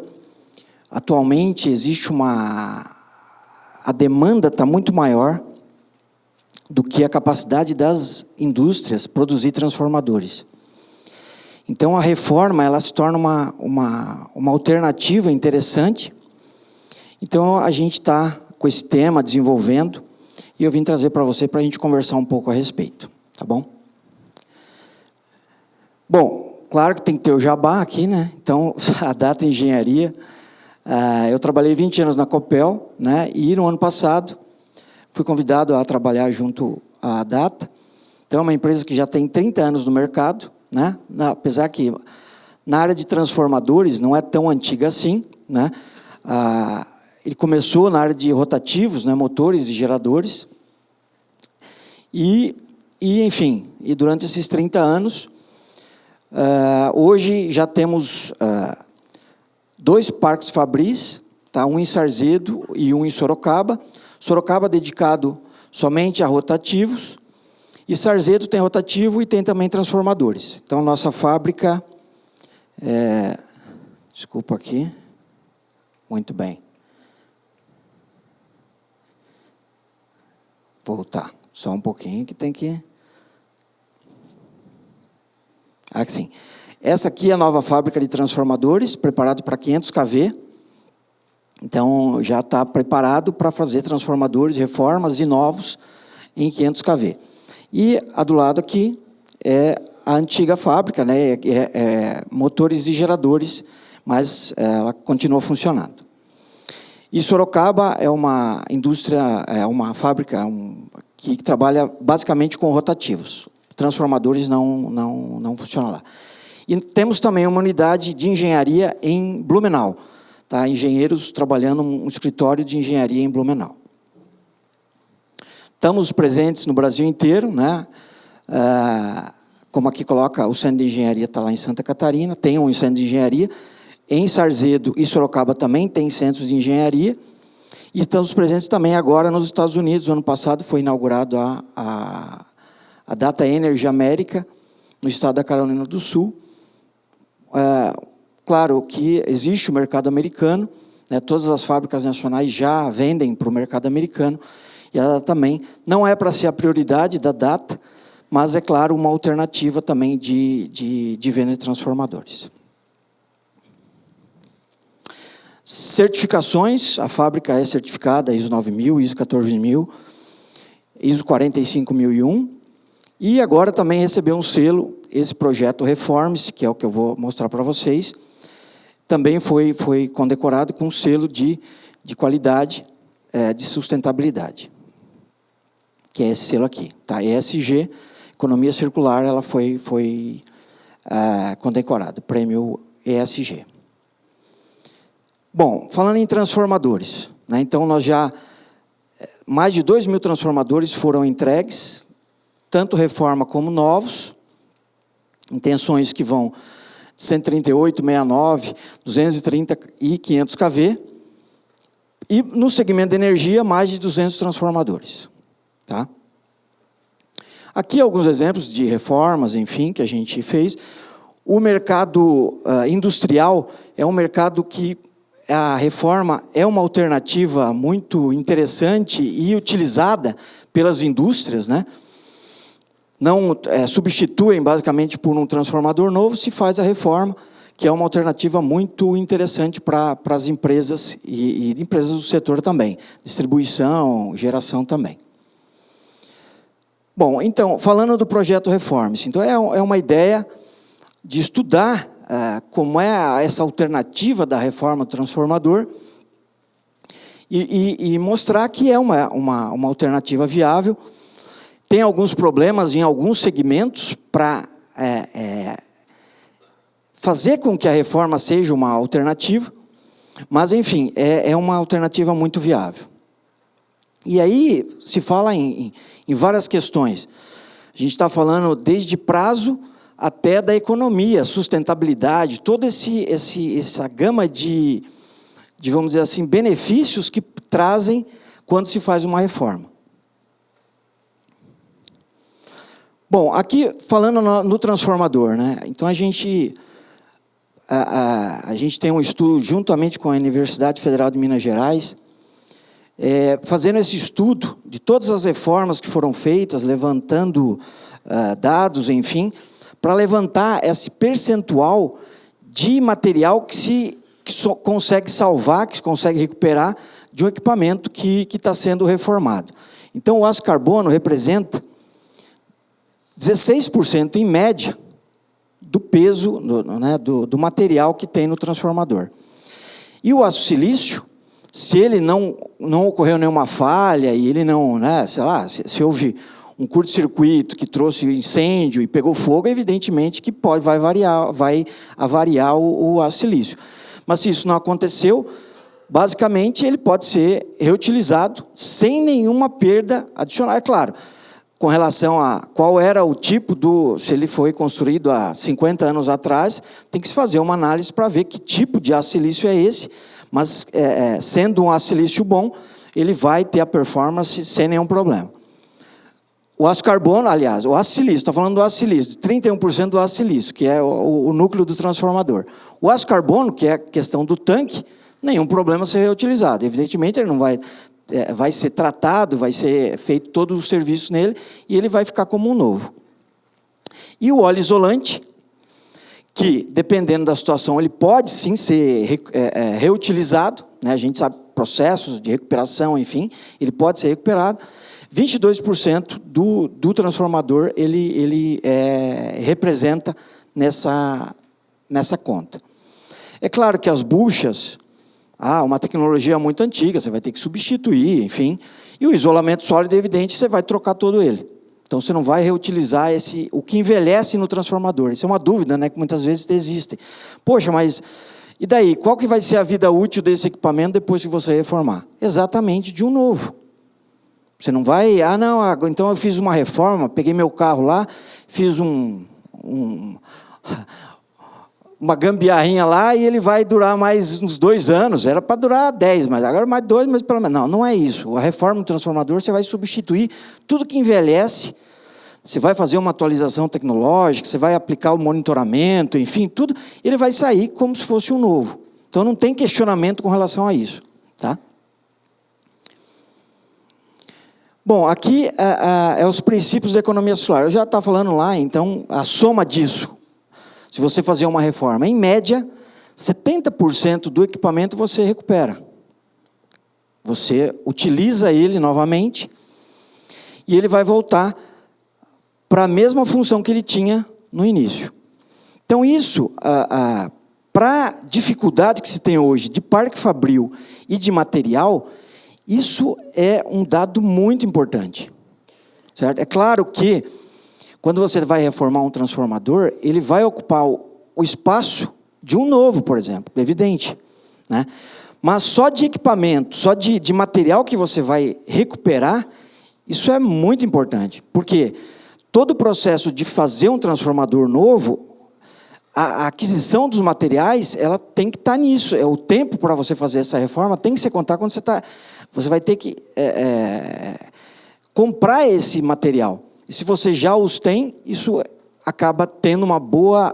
[SPEAKER 8] Atualmente existe a demanda está muito maior do que a capacidade das indústrias produzir transformadores. Então, a reforma ela se torna uma alternativa interessante. Então, a gente está com esse tema desenvolvendo e eu vim trazer para você para a gente conversar um pouco a respeito, tá bom? Bom, claro que tem que ter o jabá aqui, né? Então, a Data Engenharia, eu trabalhei 20 anos na Copel, né? E no ano passado fui convidado a trabalhar junto à Data. Então, é uma empresa que já tem 30 anos no mercado, né? Apesar que na área de transformadores não é tão antiga assim, né? Ele começou na área de rotativos, né? Motores e geradores. Enfim, durante esses 30 anos, hoje já temos 2 parques Fabris, tá? Um em Sarzedo e um em Sorocaba. Sorocaba dedicado somente a rotativos, e Sarzedo tem rotativo e tem também transformadores. Então, nossa fábrica... desculpa aqui. Muito bem. Voltar. Só um pouquinho que tem que... Aqui sim. Essa aqui é a nova fábrica de transformadores, preparado para 500 kV. Então, já está preparado para fazer transformadores, reformas e novos em 500 kV. E, a do lado aqui, é a antiga fábrica, né? Motores e geradores, mas ela continua funcionando. E Sorocaba é uma indústria, é uma fábrica que trabalha basicamente com rotativos. Transformadores não funcionam lá. E temos também uma unidade de engenharia em Blumenau. Tá? Engenheiros trabalhando num escritório de engenharia em Blumenau. Estamos presentes no Brasil inteiro, né? Como aqui coloca, o centro de engenharia está lá em Santa Catarina, tem um centro de engenharia. Em Sarzedo e Sorocaba também tem centros de engenharia. E estamos presentes também agora nos Estados Unidos. No ano passado foi inaugurado a Data Energy América, no estado da Carolina do Sul. Claro que existe o mercado americano, né? Todas as fábricas nacionais já vendem para o mercado americano, e ela também não é para ser a prioridade da Data, mas, é claro, uma alternativa também de venda de transformadores. Certificações, a fábrica é certificada ISO 9000, ISO 14000, ISO 45001, e agora também recebeu um selo, esse projeto Reforms, que é o que eu vou mostrar para vocês, também foi condecorado com um selo de qualidade, de sustentabilidade, que é esse selo aqui, tá? ESG, Economia Circular, ela foi condecorada, prêmio ESG. Bom, falando em transformadores, né? Então nós já, mais de 2.000 transformadores foram entregues, tanto reforma como novos, intenções que vão de 138, 69, 230 e 500 kV, e no segmento de energia, mais de 200 transformadores. Tá? Aqui alguns exemplos de reformas, enfim, que a gente fez. O mercado industrial é um mercado que a reforma é uma alternativa muito interessante e utilizada pelas indústrias, né? Não substituem basicamente por um transformador novo, se faz a reforma, que é uma alternativa muito interessante para as empresas e empresas do setor também, distribuição, geração também. Bom, então, falando do projeto Reforme-se, então é uma ideia de estudar como é essa alternativa da reforma do transformador e mostrar que é uma alternativa viável. Tem alguns problemas em alguns segmentos para fazer com que a reforma seja uma alternativa, mas, enfim, é uma alternativa muito viável. E aí se fala em várias questões. A gente está falando desde prazo até da economia, sustentabilidade, toda essa gama de, vamos dizer assim, benefícios que trazem quando se faz uma reforma. Bom, aqui falando no transformador, né? Então a gente tem um estudo juntamente com a Universidade Federal de Minas Gerais, fazendo esse estudo de todas as reformas que foram feitas, levantando dados, enfim, para levantar esse percentual de material que consegue salvar, que consegue recuperar de um equipamento que está sendo reformado. Então, o aço carbono representa 16%, em média, do peso do material que tem no transformador. E o aço silício, se ele não ocorreu nenhuma falha, e ele não, sei lá, se houve um curto-circuito que trouxe incêndio e pegou fogo, evidentemente que vai avariar o aço silício. Mas se isso não aconteceu, basicamente ele pode ser reutilizado sem nenhuma perda adicional. É claro, com relação a qual era o tipo se ele foi construído há 50 anos atrás, tem que se fazer uma análise para ver que tipo de aço silício é esse, mas sendo um aço silício bom, ele vai ter a performance sem nenhum problema. O aço carbono, aliás, o aço silício, está falando do aço silício, 31% do aço silício, que é o núcleo do transformador. O aço carbono, que é a questão do tanque, nenhum problema ser reutilizado. Evidentemente, ele não vai ser tratado, vai ser feito todo o serviço nele, e ele vai ficar como um novo. E o óleo isolante, que, dependendo da situação, ele pode sim ser reutilizado, né? A gente sabe processos de recuperação, enfim, ele pode ser recuperado. 22% do transformador ele representa nessa conta. É claro que as buchas, uma tecnologia muito antiga, você vai ter que substituir, enfim. E o isolamento sólido, é evidente, você vai trocar todo ele. Então, você não vai reutilizar o que envelhece no transformador. Isso é uma dúvida, né, que muitas vezes existe. Poxa, mas e daí? Qual que vai ser a vida útil desse equipamento depois que você reformar? Exatamente de um novo. Você não vai, então eu fiz uma reforma, peguei meu carro lá, fiz uma gambiarrinha lá e ele vai durar mais uns 2 anos. Era para durar 10, mas agora mais 2, mas pelo menos. Não é isso. A reforma do transformador, você vai substituir tudo que envelhece, você vai fazer uma atualização tecnológica, você vai aplicar o monitoramento, enfim, tudo, ele vai sair como se fosse um novo. Então não tem questionamento com relação a isso. Tá? Bom, aqui os princípios da economia circular. Eu já estava falando lá, então, a soma disso. Se você fazer uma reforma, em média, 70% do equipamento você recupera. Você utiliza ele novamente e ele vai voltar para a mesma função que ele tinha no início. Então, isso, para a dificuldade que se tem hoje de parque fabril e de material, isso é um dado muito importante. Certo? É claro que, quando você vai reformar um transformador, ele vai ocupar o espaço de um novo, por exemplo, evidente. Né? Mas só de equipamento, só de material que você vai recuperar, isso é muito importante. Porque todo o processo de fazer um transformador novo, a aquisição dos materiais, ela tem que estar nisso. O tempo para você fazer essa reforma tem que ser contar quando você vai ter que comprar esse material. E se você já os tem, isso acaba tendo uma boa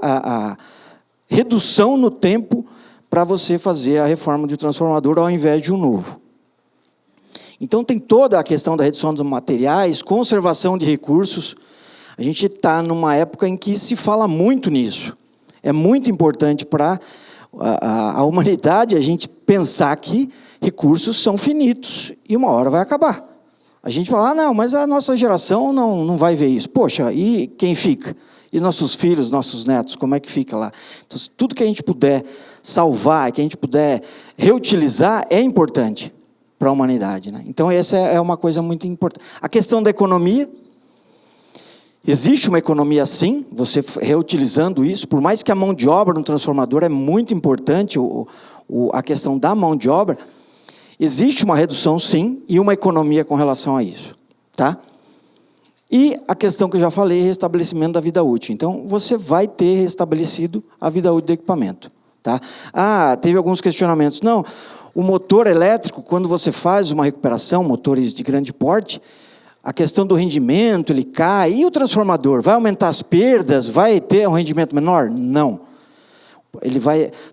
[SPEAKER 8] redução no tempo para você fazer a reforma de um transformador ao invés de um novo. Então, tem toda a questão da redução dos materiais, conservação de recursos. A gente está numa época em que se fala muito nisso. É muito importante para a humanidade a gente pensar que recursos são finitos e uma hora vai acabar. A gente fala, não, mas a nossa geração não vai ver isso. Poxa, e quem fica? E nossos filhos, nossos netos, como é que fica lá? Então, tudo que a gente puder salvar, que a gente puder reutilizar, é importante para a humanidade, né? Então, essa é uma coisa muito importante. A questão da economia, existe uma economia sim, você reutilizando isso, por mais que a mão de obra no transformador é muito importante, a questão da mão de obra, existe uma redução sim, e uma economia com relação a isso, tá? E a questão que eu já falei, restabelecimento da vida útil. Então, você vai ter restabelecido a vida útil do equipamento, tá? Teve alguns questionamentos. Não, o motor elétrico, quando você faz uma recuperação, motores de grande porte, a questão do rendimento, ele cai. E o transformador? Vai aumentar as perdas? Vai ter um rendimento menor? Não.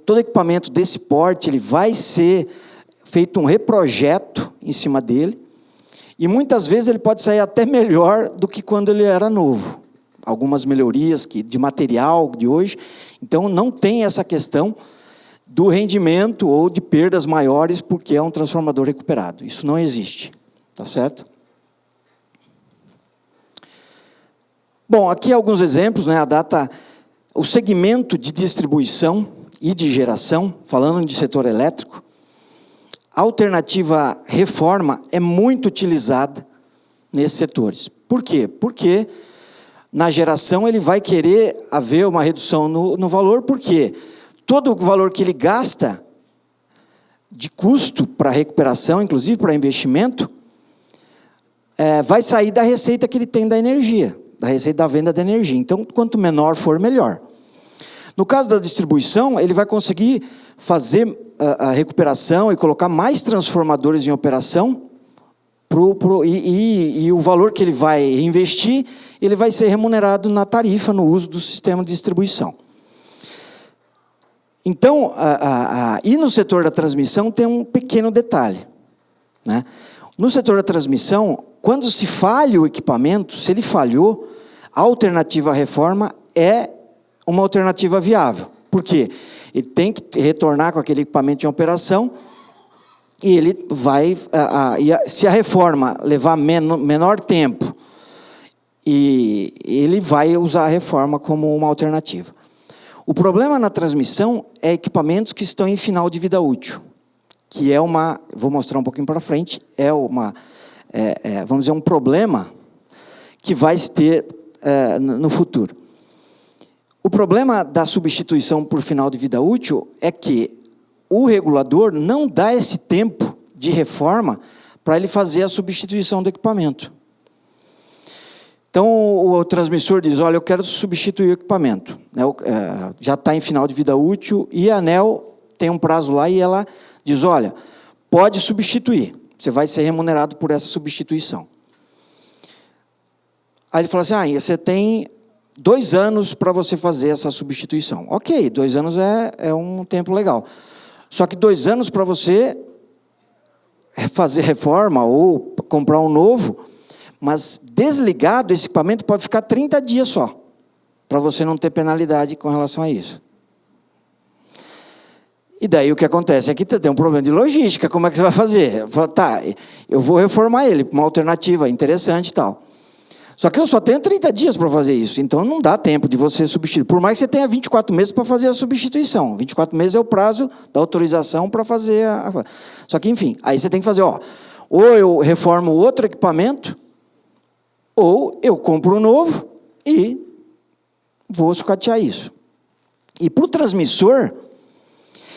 [SPEAKER 8] Todo equipamento desse porte, ele vai ser feito um reprojeto em cima dele, e muitas vezes ele pode sair até melhor do que quando ele era novo. Algumas melhorias de material de hoje. Então, não tem essa questão do rendimento ou de perdas maiores porque é um transformador recuperado. Isso não existe. Tá certo? Bom, aqui alguns exemplos, né? O segmento de distribuição e de geração, falando de setor elétrico, a alternativa reforma é muito utilizada nesses setores. Por quê? Porque na geração ele vai querer haver uma redução no valor, porque todo o valor que ele gasta de custo para recuperação, inclusive para investimento, vai sair da receita que ele tem da energia, da receita da venda da energia. Então, quanto menor for, melhor. No caso da distribuição, ele vai conseguir fazer a recuperação e colocar mais transformadores em operação, e o valor que ele vai investir, ele vai ser remunerado na tarifa, no uso do sistema de distribuição. Então, e no setor da transmissão tem um pequeno detalhe, né? No setor da transmissão, quando se falha o equipamento, se ele falhou, a alternativa à reforma é uma alternativa viável. Por quê? Ele tem que retornar com aquele equipamento em operação e ele vai... se a reforma levar menor tempo, e ele vai usar a reforma como uma alternativa. O problema na transmissão é equipamentos que estão em final de vida útil, que é vou mostrar um pouquinho para frente, vamos dizer, um problema que vai se ter no futuro. O problema da substituição por final de vida útil é que o regulador não dá esse tempo de reforma para ele fazer a substituição do equipamento. Então, o transmissor diz, olha, eu quero substituir o equipamento. Já está em final de vida útil e a ANEEL tem um prazo lá e ela diz, olha, pode substituir, você vai ser remunerado por essa substituição. Aí ele fala assim, você tem 2 anos para você fazer essa substituição. Ok, 2 anos é um tempo legal. Só que 2 anos para você fazer reforma ou comprar um novo, mas desligado esse equipamento pode ficar 30 dias só, para você não ter penalidade com relação a isso. E daí o que acontece é que tem um problema de logística, como é que você vai fazer? Eu falo, eu vou reformar ele, uma alternativa interessante e tal. Só que eu só tenho 30 dias para fazer isso, então não dá tempo de você substituir. Por mais que você tenha 24 meses para fazer a substituição. 24 meses é o prazo da autorização para fazer Só que, enfim, aí você tem que fazer, ou eu reformo outro equipamento, ou eu compro um novo e vou sucatear isso. E para o transmissor,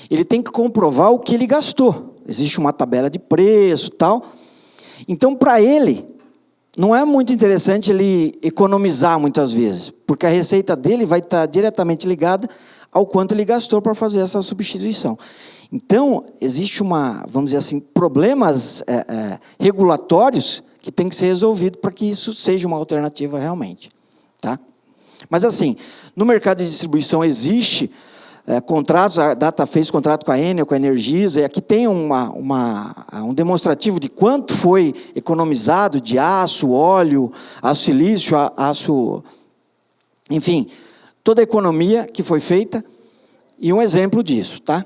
[SPEAKER 8] ele tem que comprovar o que ele gastou. Existe uma tabela de preço e tal. Então, para ele, não é muito interessante ele economizar muitas vezes, porque a receita dele vai estar diretamente ligada ao quanto ele gastou para fazer essa substituição. Então, existe vamos dizer assim, problemas regulatórios que tem que ser resolvido para que isso seja uma alternativa realmente. Tá? Mas assim, no mercado de distribuição existe contratos, a Data fez contrato com a Enel, com a Energisa, e aqui tem um demonstrativo de quanto foi economizado de aço, óleo, aço silício, aço... Enfim, toda a economia que foi feita, e um exemplo disso. Tá?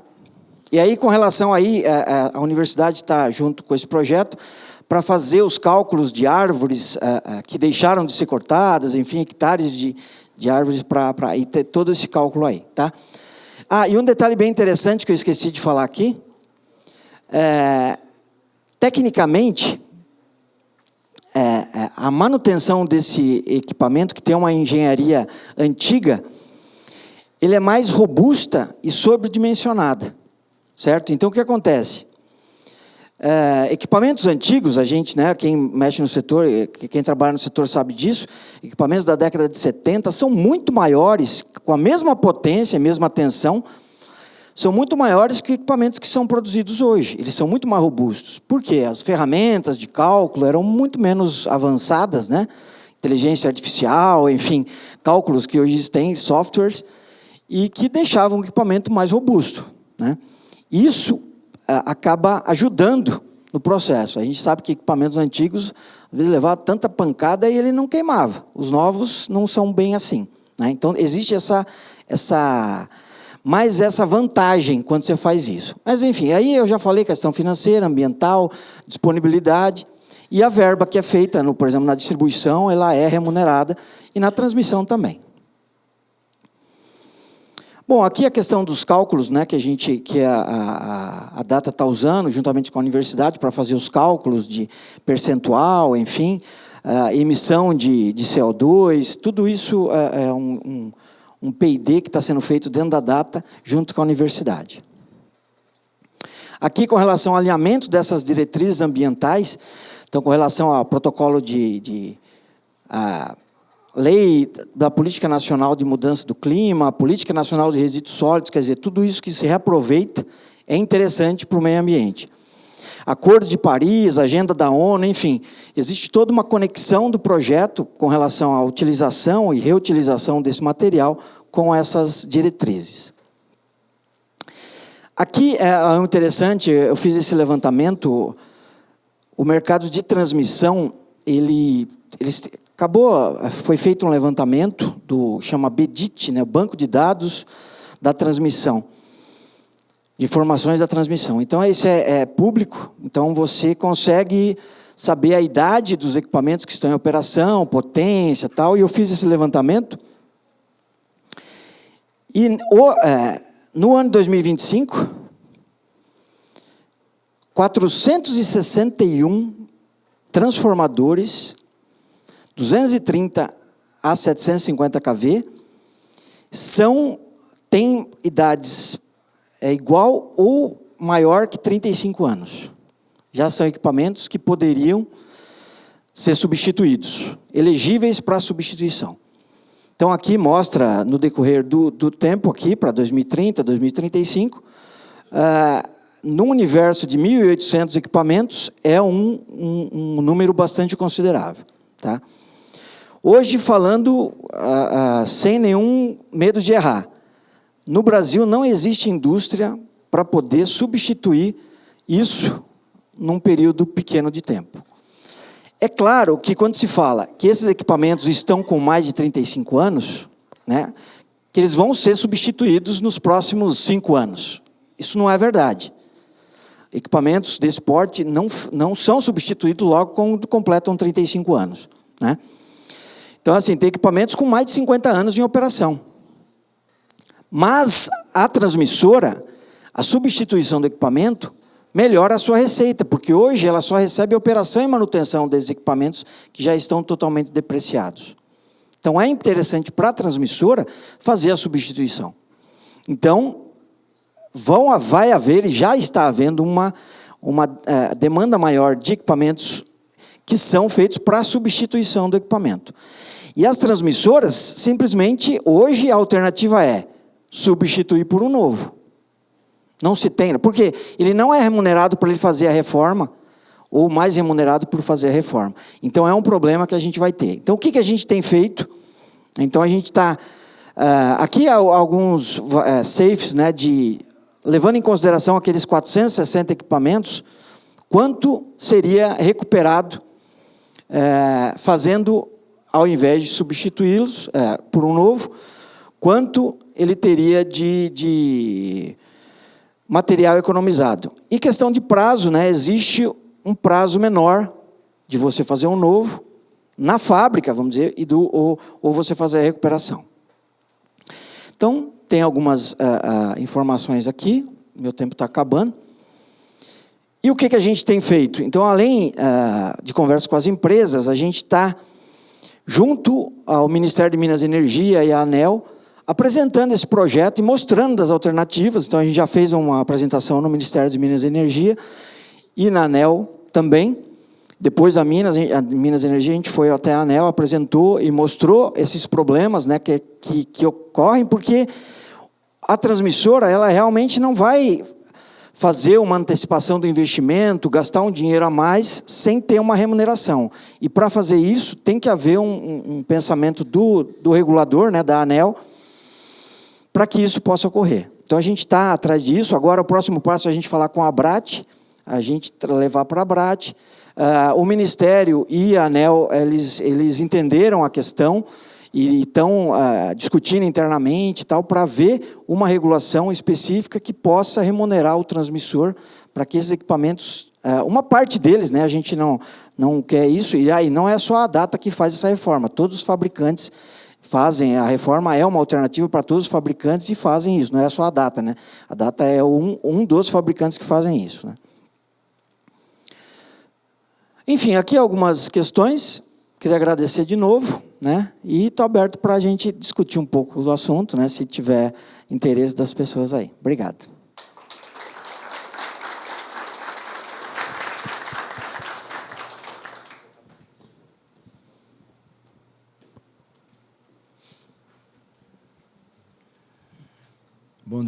[SPEAKER 8] E aí, com relação a universidade está junto com esse projeto, para fazer os cálculos de árvores que deixaram de ser cortadas, enfim, hectares de árvores para ter todo esse cálculo aí, tá? E um detalhe bem interessante que eu esqueci de falar aqui, tecnicamente, a manutenção desse equipamento, que tem uma engenharia antiga, ele é mais robusta e sobredimensionada, certo? Então, o que acontece? Equipamentos antigos, a gente, né, quem mexe no setor, quem trabalha no setor sabe disso, equipamentos da década de 70 são muito maiores, com a mesma potência, a mesma tensão, são muito maiores que equipamentos que são produzidos hoje. Eles são muito mais robustos. Por quê? As ferramentas de cálculo eram muito menos avançadas, né? Inteligência artificial, enfim, cálculos que hoje têm, softwares, e que deixavam o equipamento mais robusto, né? Isso acaba ajudando no processo. A gente sabe que equipamentos antigos, às vezes, levavam tanta pancada e ele não queimava. Os novos não são bem assim, né? Então, existe essa vantagem quando você faz isso. Mas, enfim, aí eu já falei questão financeira, ambiental, disponibilidade, e a verba que é feita, por exemplo, na distribuição, ela é remunerada, e na transmissão também. Bom, aqui a questão dos cálculos, né, que a Data está usando, juntamente com a universidade, para fazer os cálculos de percentual, enfim, emissão de CO2, tudo isso é um P&D que está sendo feito dentro da Data, junto com a universidade. Aqui, com relação ao alinhamento dessas diretrizes ambientais, então, com relação ao protocolo lei da Política Nacional de Mudança do Clima, a Política Nacional de Resíduos Sólidos, quer dizer, tudo isso que se reaproveita é interessante para o meio ambiente. Acordo de Paris, Agenda da ONU, enfim, existe toda uma conexão do projeto com relação à utilização e reutilização desse material com essas diretrizes. Aqui é interessante, eu fiz esse levantamento, o mercado de transmissão, foi feito um levantamento chama BDIT, né, Banco de Dados da Transmissão, de informações da transmissão. Então, isso é público, então você consegue saber a idade dos equipamentos que estão em operação, potência, tal, e eu fiz esse levantamento. E no ano de 2025, 461 transformadores, 230 a 750 kV, têm idades igual ou maior que 35 anos. Já são equipamentos que poderiam ser substituídos, elegíveis para substituição. Então, aqui mostra, no decorrer do tempo, aqui para 2030, 2035, num universo de 1.800 equipamentos, é um número bastante considerável, tá? Hoje, falando sem nenhum medo de errar, no Brasil não existe indústria para poder substituir isso num período pequeno de tempo. É claro que quando se fala que esses equipamentos estão com mais de 35 anos, né, que eles vão ser substituídos nos próximos 5 anos. Isso não é verdade. Equipamentos desse porte não são substituídos logo quando completam 35 anos. Né? Então, assim, tem equipamentos com mais de 50 anos em operação. Mas a transmissora, a substituição do equipamento, melhora a sua receita, porque hoje ela só recebe a operação e manutenção desses equipamentos que já estão totalmente depreciados. Então, é interessante para a transmissora fazer a substituição. Então, vai haver, e já está havendo, uma demanda maior de equipamentos que são feitos para a substituição do equipamento. E as transmissoras, simplesmente, hoje a alternativa é substituir por um novo. Não se tem, porque ele não é remunerado por ele fazer a reforma, ou mais remunerado por fazer a reforma. Então, é um problema que a gente vai ter. Então, o que a gente tem feito? Então, a gente está... aqui há alguns safes, né, levando em consideração aqueles 460 equipamentos, quanto seria recuperado fazendo, ao invés de substituí-los por um novo, quanto ele teria de material economizado. E questão de prazo, né, existe um prazo menor de você fazer um novo na fábrica, vamos dizer, ou você fazer a recuperação. Então, tem algumas informações aqui, meu tempo está acabando. E o que a gente tem feito? Então, além de conversa com as empresas, a gente está, junto ao Ministério de Minas e Energia e à ANEEL, apresentando esse projeto e mostrando as alternativas. Então, a gente já fez uma apresentação no Ministério de Minas e Energia e na ANEEL também. Depois da Minas e Energia, a gente foi até a ANEEL, apresentou e mostrou esses problemas, né, que ocorrem, porque a transmissora, ela realmente não vai fazer uma antecipação do investimento, gastar um dinheiro a mais, sem ter uma remuneração. E para fazer isso, tem que haver um pensamento do regulador, né, da ANEEL, para que isso possa ocorrer. Então, a gente está atrás disso. Agora, o próximo passo é a gente falar com a ABRAT, a gente levar para a ABRAT. O Ministério e a ANEEL, eles entenderam a questão e estão discutindo internamente para ver uma regulação específica que possa remunerar o transmissor para que esses equipamentos, uma parte deles, né, a gente não quer isso, e aí não é só a Data que faz essa reforma, todos os fabricantes fazem, a reforma é uma alternativa para todos os fabricantes e fazem isso, não é só a Data, né? A Data é um dos fabricantes que fazem isso, né? Enfim, aqui algumas questões, queria agradecer de novo, né? E estou aberto para a gente discutir um pouco do assunto, né? Se tiver interesse das pessoas aí. Obrigado.
[SPEAKER 9] Bom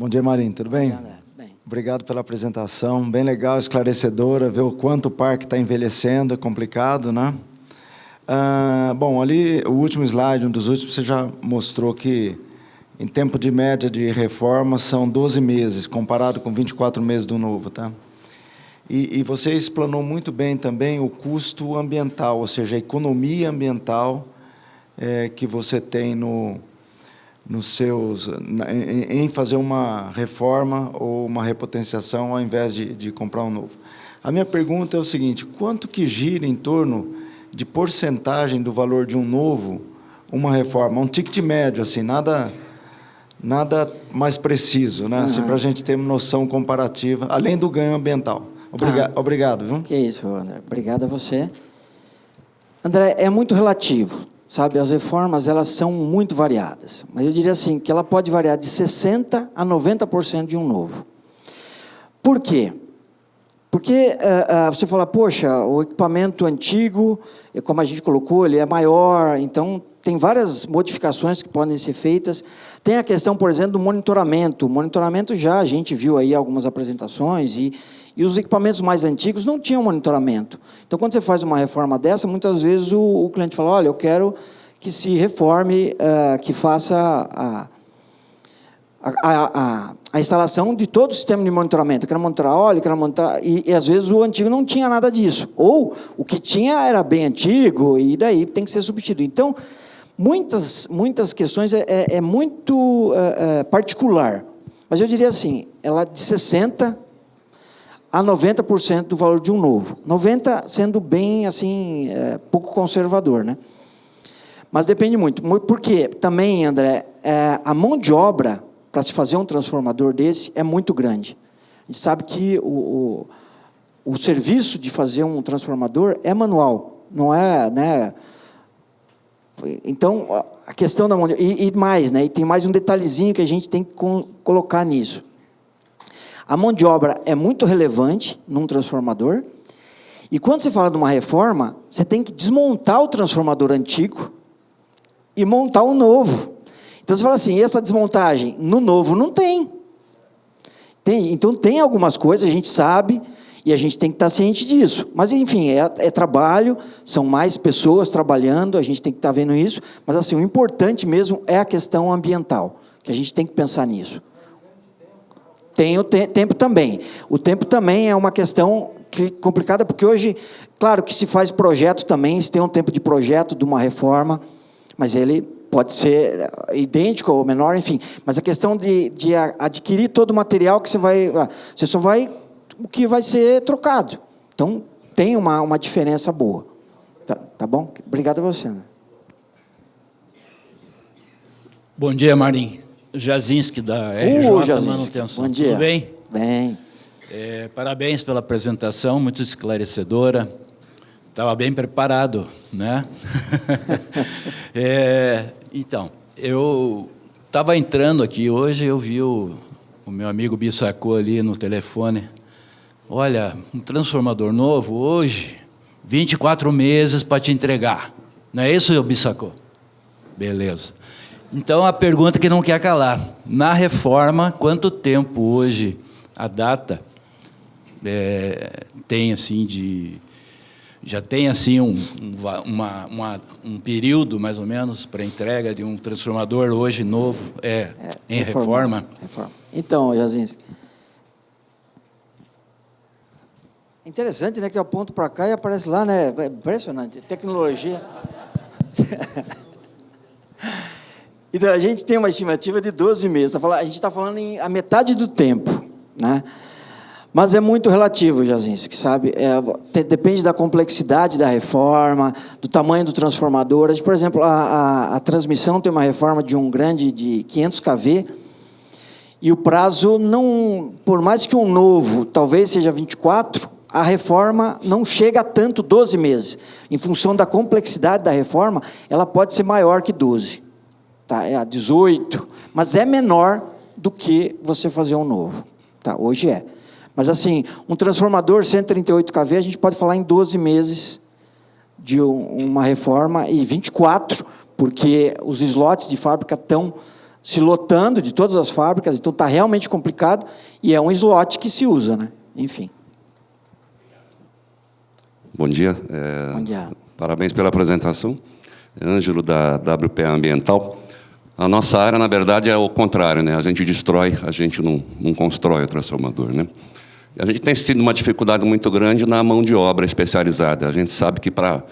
[SPEAKER 9] dia, Marinho, tudo bem?
[SPEAKER 8] Bem.
[SPEAKER 9] Obrigado pela apresentação, bem legal, esclarecedora, ver o quanto o parque está envelhecendo, é complicado, né? Bom, ali, o último slide, um dos últimos, você já mostrou que, em tempo de média de reforma, são 12 meses, comparado com 24 meses do novo, tá? E você explanou muito bem também o custo ambiental, ou seja, a economia ambiental que você tem em fazer uma reforma ou uma repotenciação ao invés de comprar um novo. A minha pergunta é o seguinte: quanto que gira em torno de porcentagem do valor de um novo, uma reforma, um ticket médio, assim, nada mais preciso, né? Assim, para a gente ter uma noção comparativa, além do ganho ambiental. Obrigado, viu?
[SPEAKER 8] Que isso, André. Obrigado a você. André, é muito relativo. Sabe, as reformas, elas são muito variadas, mas eu diria assim, que ela pode variar de 60% a 90% de um novo. Por quê? Porque você fala, poxa, o equipamento antigo, como a gente colocou, ele é maior, então tem várias modificações que podem ser feitas. Tem a questão, por exemplo, do monitoramento. O monitoramento já, a gente viu aí algumas apresentações, e os equipamentos mais antigos não tinham monitoramento. Então, quando você faz uma reforma dessa, muitas vezes o cliente fala, olha, eu quero que se reforme, que faça a instalação de todo o sistema de monitoramento. Eu quero monitorar óleo, quero monitorar... E, às vezes, o antigo não tinha nada disso. Ou o que tinha era bem antigo, e daí tem que ser substituído. Então, muitas questões é muito particular. Mas eu diria assim, ela de 60% a 90% do valor de um novo. 90% sendo bem, assim, pouco conservador, né? Mas depende muito. Porque também, André, a mão de obra para se fazer um transformador desse é muito grande. A gente sabe que o serviço de fazer um transformador é manual, não é, né? Então, a questão da mão de obra... E mais, né? E tem mais um detalhezinho que a gente tem que colocar nisso. A mão de obra é muito relevante num transformador, e quando você fala de uma reforma, você tem que desmontar o transformador antigo e montar o novo. Então, você fala assim, essa desmontagem no novo não tem. Então, tem algumas coisas, a gente sabe, e a gente tem que estar ciente disso. Mas, enfim, é trabalho, são mais pessoas trabalhando, a gente tem que estar vendo isso, mas, assim, o importante mesmo é a questão ambiental, que a gente tem que pensar nisso. Tem o tempo também. O tempo também é uma questão complicada, porque hoje, claro que se faz projeto também, se tem um tempo de projeto de uma reforma, mas ele pode ser idêntico ou menor, enfim. Mas a questão de adquirir todo o material que você só vai o que vai ser trocado. Então, tem uma diferença boa. Tá bom? Obrigado a você.
[SPEAKER 10] Bom dia, Marim. Jazinski, da RJ
[SPEAKER 8] Jazinski.
[SPEAKER 10] Manutenção.
[SPEAKER 8] Bom dia.
[SPEAKER 10] Tudo bem?
[SPEAKER 8] Bem.
[SPEAKER 10] Parabéns pela apresentação, muito esclarecedora. Estava bem preparado, né? Então, eu estava entrando aqui hoje, eu vi o meu amigo Bissacô ali no telefone. Olha, um transformador novo hoje, 24 meses para te entregar. Não é isso, Bissacô? Beleza. Então, a pergunta que não quer calar. Na reforma, quanto tempo hoje a data tem, assim, já tem, assim, um período, mais ou menos, para entrega de um transformador hoje novo em reforma?
[SPEAKER 8] Então, Jazinski, interessante, né, que eu aponto para cá e aparece lá, né? É impressionante, tecnologia. Então, a gente tem uma estimativa de 12 meses. A gente está falando em a metade do tempo, né? Mas é muito relativo, Jazinski, sabe? Depende da complexidade da reforma, do tamanho do transformador. Por exemplo, a transmissão tem uma reforma de um grande de 500 kV, e o prazo, não, por mais que um novo talvez seja 24, a reforma não chega a tanto 12 meses. Em função da complexidade da reforma, ela pode ser maior que 12. Tá, é a 18, mas é menor do que você fazer um novo. Tá, hoje é. Mas, assim, um transformador 138 kV, a gente pode falar em 12 meses de uma reforma, e 24, porque os slots de fábrica estão se lotando de todas as fábricas, então está realmente complicado, e é um slot que se usa, né? Enfim.
[SPEAKER 11] Bom dia.
[SPEAKER 8] Bom dia.
[SPEAKER 11] Parabéns pela apresentação. Ângelo, da WPA Ambiental. A nossa área, na verdade, é o contrário, né? A gente destrói, a gente não constrói o transformador, né? A gente tem tido uma dificuldade muito grande na mão de obra especializada. A gente sabe que para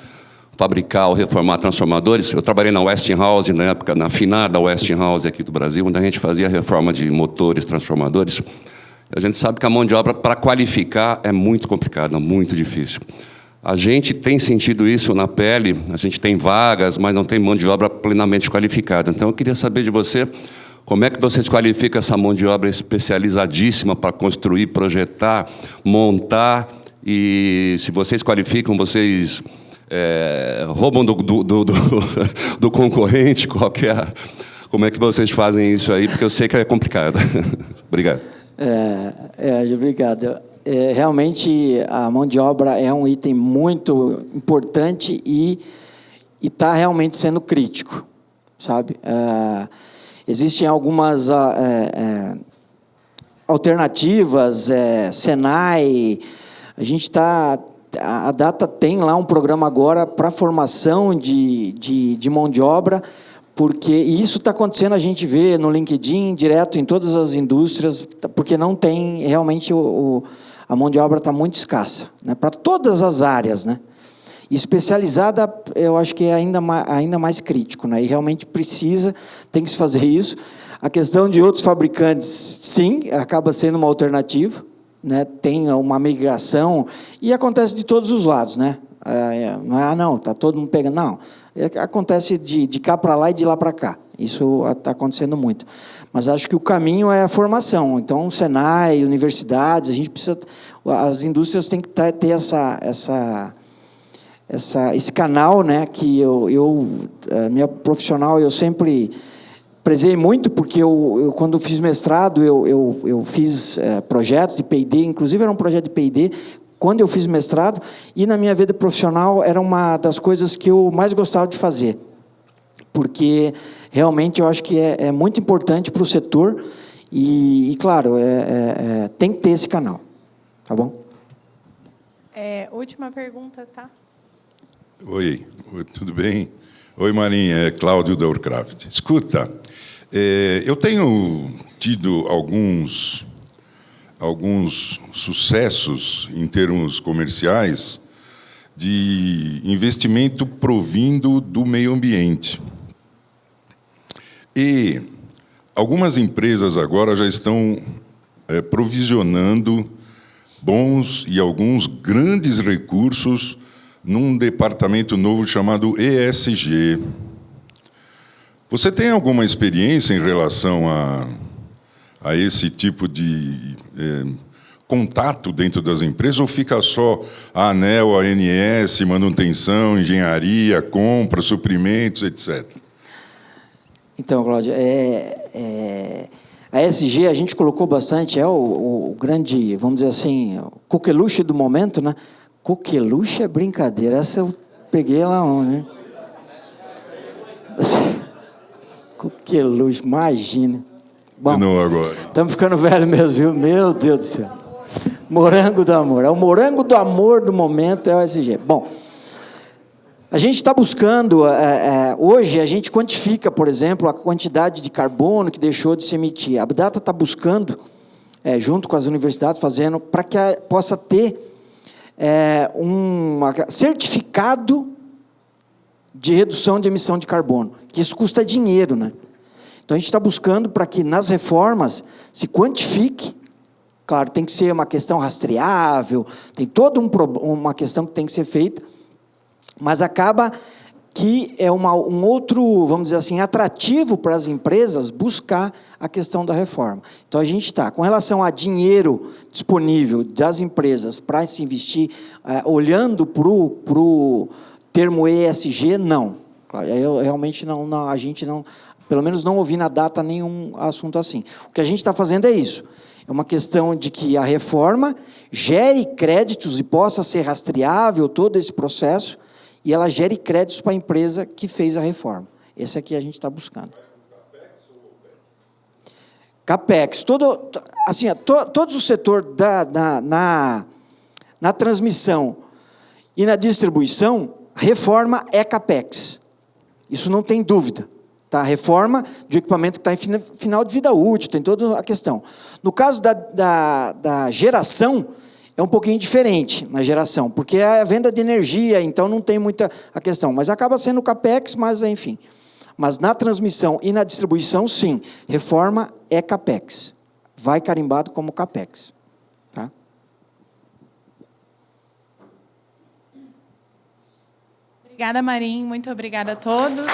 [SPEAKER 11] fabricar ou reformar transformadores, eu trabalhei na Westinghouse, na época, na finada Westinghouse aqui do Brasil, onde a gente fazia reforma de motores, transformadores. A gente sabe que a mão de obra, para qualificar, é muito complicada, muito difícil. A gente tem sentido isso na pele, a gente tem vagas, mas não tem mão de obra plenamente qualificada. Então, eu queria saber de você, como é que vocês qualificam essa mão de obra especializadíssima para construir, projetar, montar, e se vocês qualificam, vocês roubam do concorrente, como é que vocês fazem isso aí? Porque eu sei que é complicado. Obrigado.
[SPEAKER 8] Obrigado. Realmente, a mão de obra é um item muito importante e está realmente sendo crítico, sabe? Existem algumas alternativas, Senai, a Data tem lá um programa agora para formação de mão de obra, e isso está acontecendo, a gente vê no LinkedIn, direto em todas as indústrias, porque não tem realmente a mão de obra está muito escassa, né, para todas as áreas, né? Especializada, eu acho que é ainda mais crítico, né? E realmente tem que se fazer isso. A questão de outros fabricantes, sim, acaba sendo uma alternativa, né? Tem uma migração, e acontece de todos os lados, né? Não, está todo mundo pegando. Não, acontece de cá para lá e de lá para cá. Isso está acontecendo muito. Mas acho que o caminho é a formação. Então, Senai, universidades, as indústrias têm que ter esse canal, né, que minha profissional, eu sempre prezei muito, porque eu quando fiz mestrado, eu fiz projetos de P&D, inclusive era um projeto de P&D, quando eu fiz mestrado, e na minha vida profissional era uma das coisas que eu mais gostava de fazer, porque realmente eu acho que é muito importante para o setor, e claro, tem que ter esse canal, tá bom?
[SPEAKER 12] Última pergunta, tá?
[SPEAKER 5] Oi, tudo bem? Oi, Marinha, é Cláudio da Urcraft. Escuta, eu tenho tido alguns sucessos em termos comerciais de investimento provindo do meio ambiente. E algumas empresas agora já estão provisionando bons e alguns grandes recursos num departamento novo chamado ESG. Você tem alguma experiência em relação a esse tipo de contato dentro das empresas, ou fica só a ANEEL, a ANS, manutenção, engenharia, compra, suprimentos, etc.?
[SPEAKER 8] Então, Cláudia, a ESG a gente colocou bastante, o grande, vamos dizer assim, o coqueluche do momento, né? Coqueluche é brincadeira, essa eu peguei lá onde, né? Coqueluche, imagina. Bom,
[SPEAKER 5] não agora.
[SPEAKER 8] Estamos ficando velhos mesmo, viu? Meu Deus do céu. Morango do amor. É o morango do amor do momento, é o ESG. Bom, a gente está buscando, hoje a gente quantifica, por exemplo, a quantidade de carbono que deixou de se emitir. A Data está buscando, junto com as universidades, fazendo, para que possa ter um certificado de redução de emissão de carbono, que isso custa dinheiro, né? Então, a gente está buscando para que, nas reformas, se quantifique. Claro, tem que ser uma questão rastreável, tem toda uma questão que tem que ser feita, mas acaba que é um outro, vamos dizer assim, atrativo para as empresas buscar a questão da reforma. Então, a gente está, com relação a dinheiro disponível das empresas para se investir, olhando para o termo ESG, não. Eu realmente não, a gente não, pelo menos não ouvi na Data nenhum assunto assim. O que a gente está fazendo é isso. É uma questão de que a reforma gere créditos e possa ser rastreável todo esse processo, e ela gere créditos para a empresa que fez a reforma. Esse aqui a gente está buscando. CAPEX. Todo o setor na transmissão e na distribuição, reforma é CAPEX. Isso não tem dúvida. Tá? Reforma de equipamento que está em final de vida útil, tem toda a questão. No caso da geração, é um pouquinho diferente na geração, porque é a venda de energia, então não tem muita a questão. Mas acaba sendo CAPEX, mas enfim. Mas na transmissão e na distribuição, sim, reforma é CAPEX. Vai carimbado como CAPEX. Tá?
[SPEAKER 12] Obrigada, Marim. Muito obrigada a todos.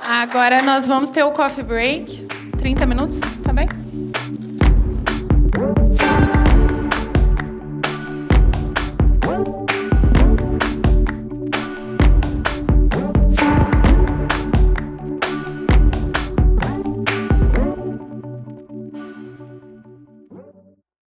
[SPEAKER 12] Agora nós vamos ter o coffee break, 30 minutos, tá bem?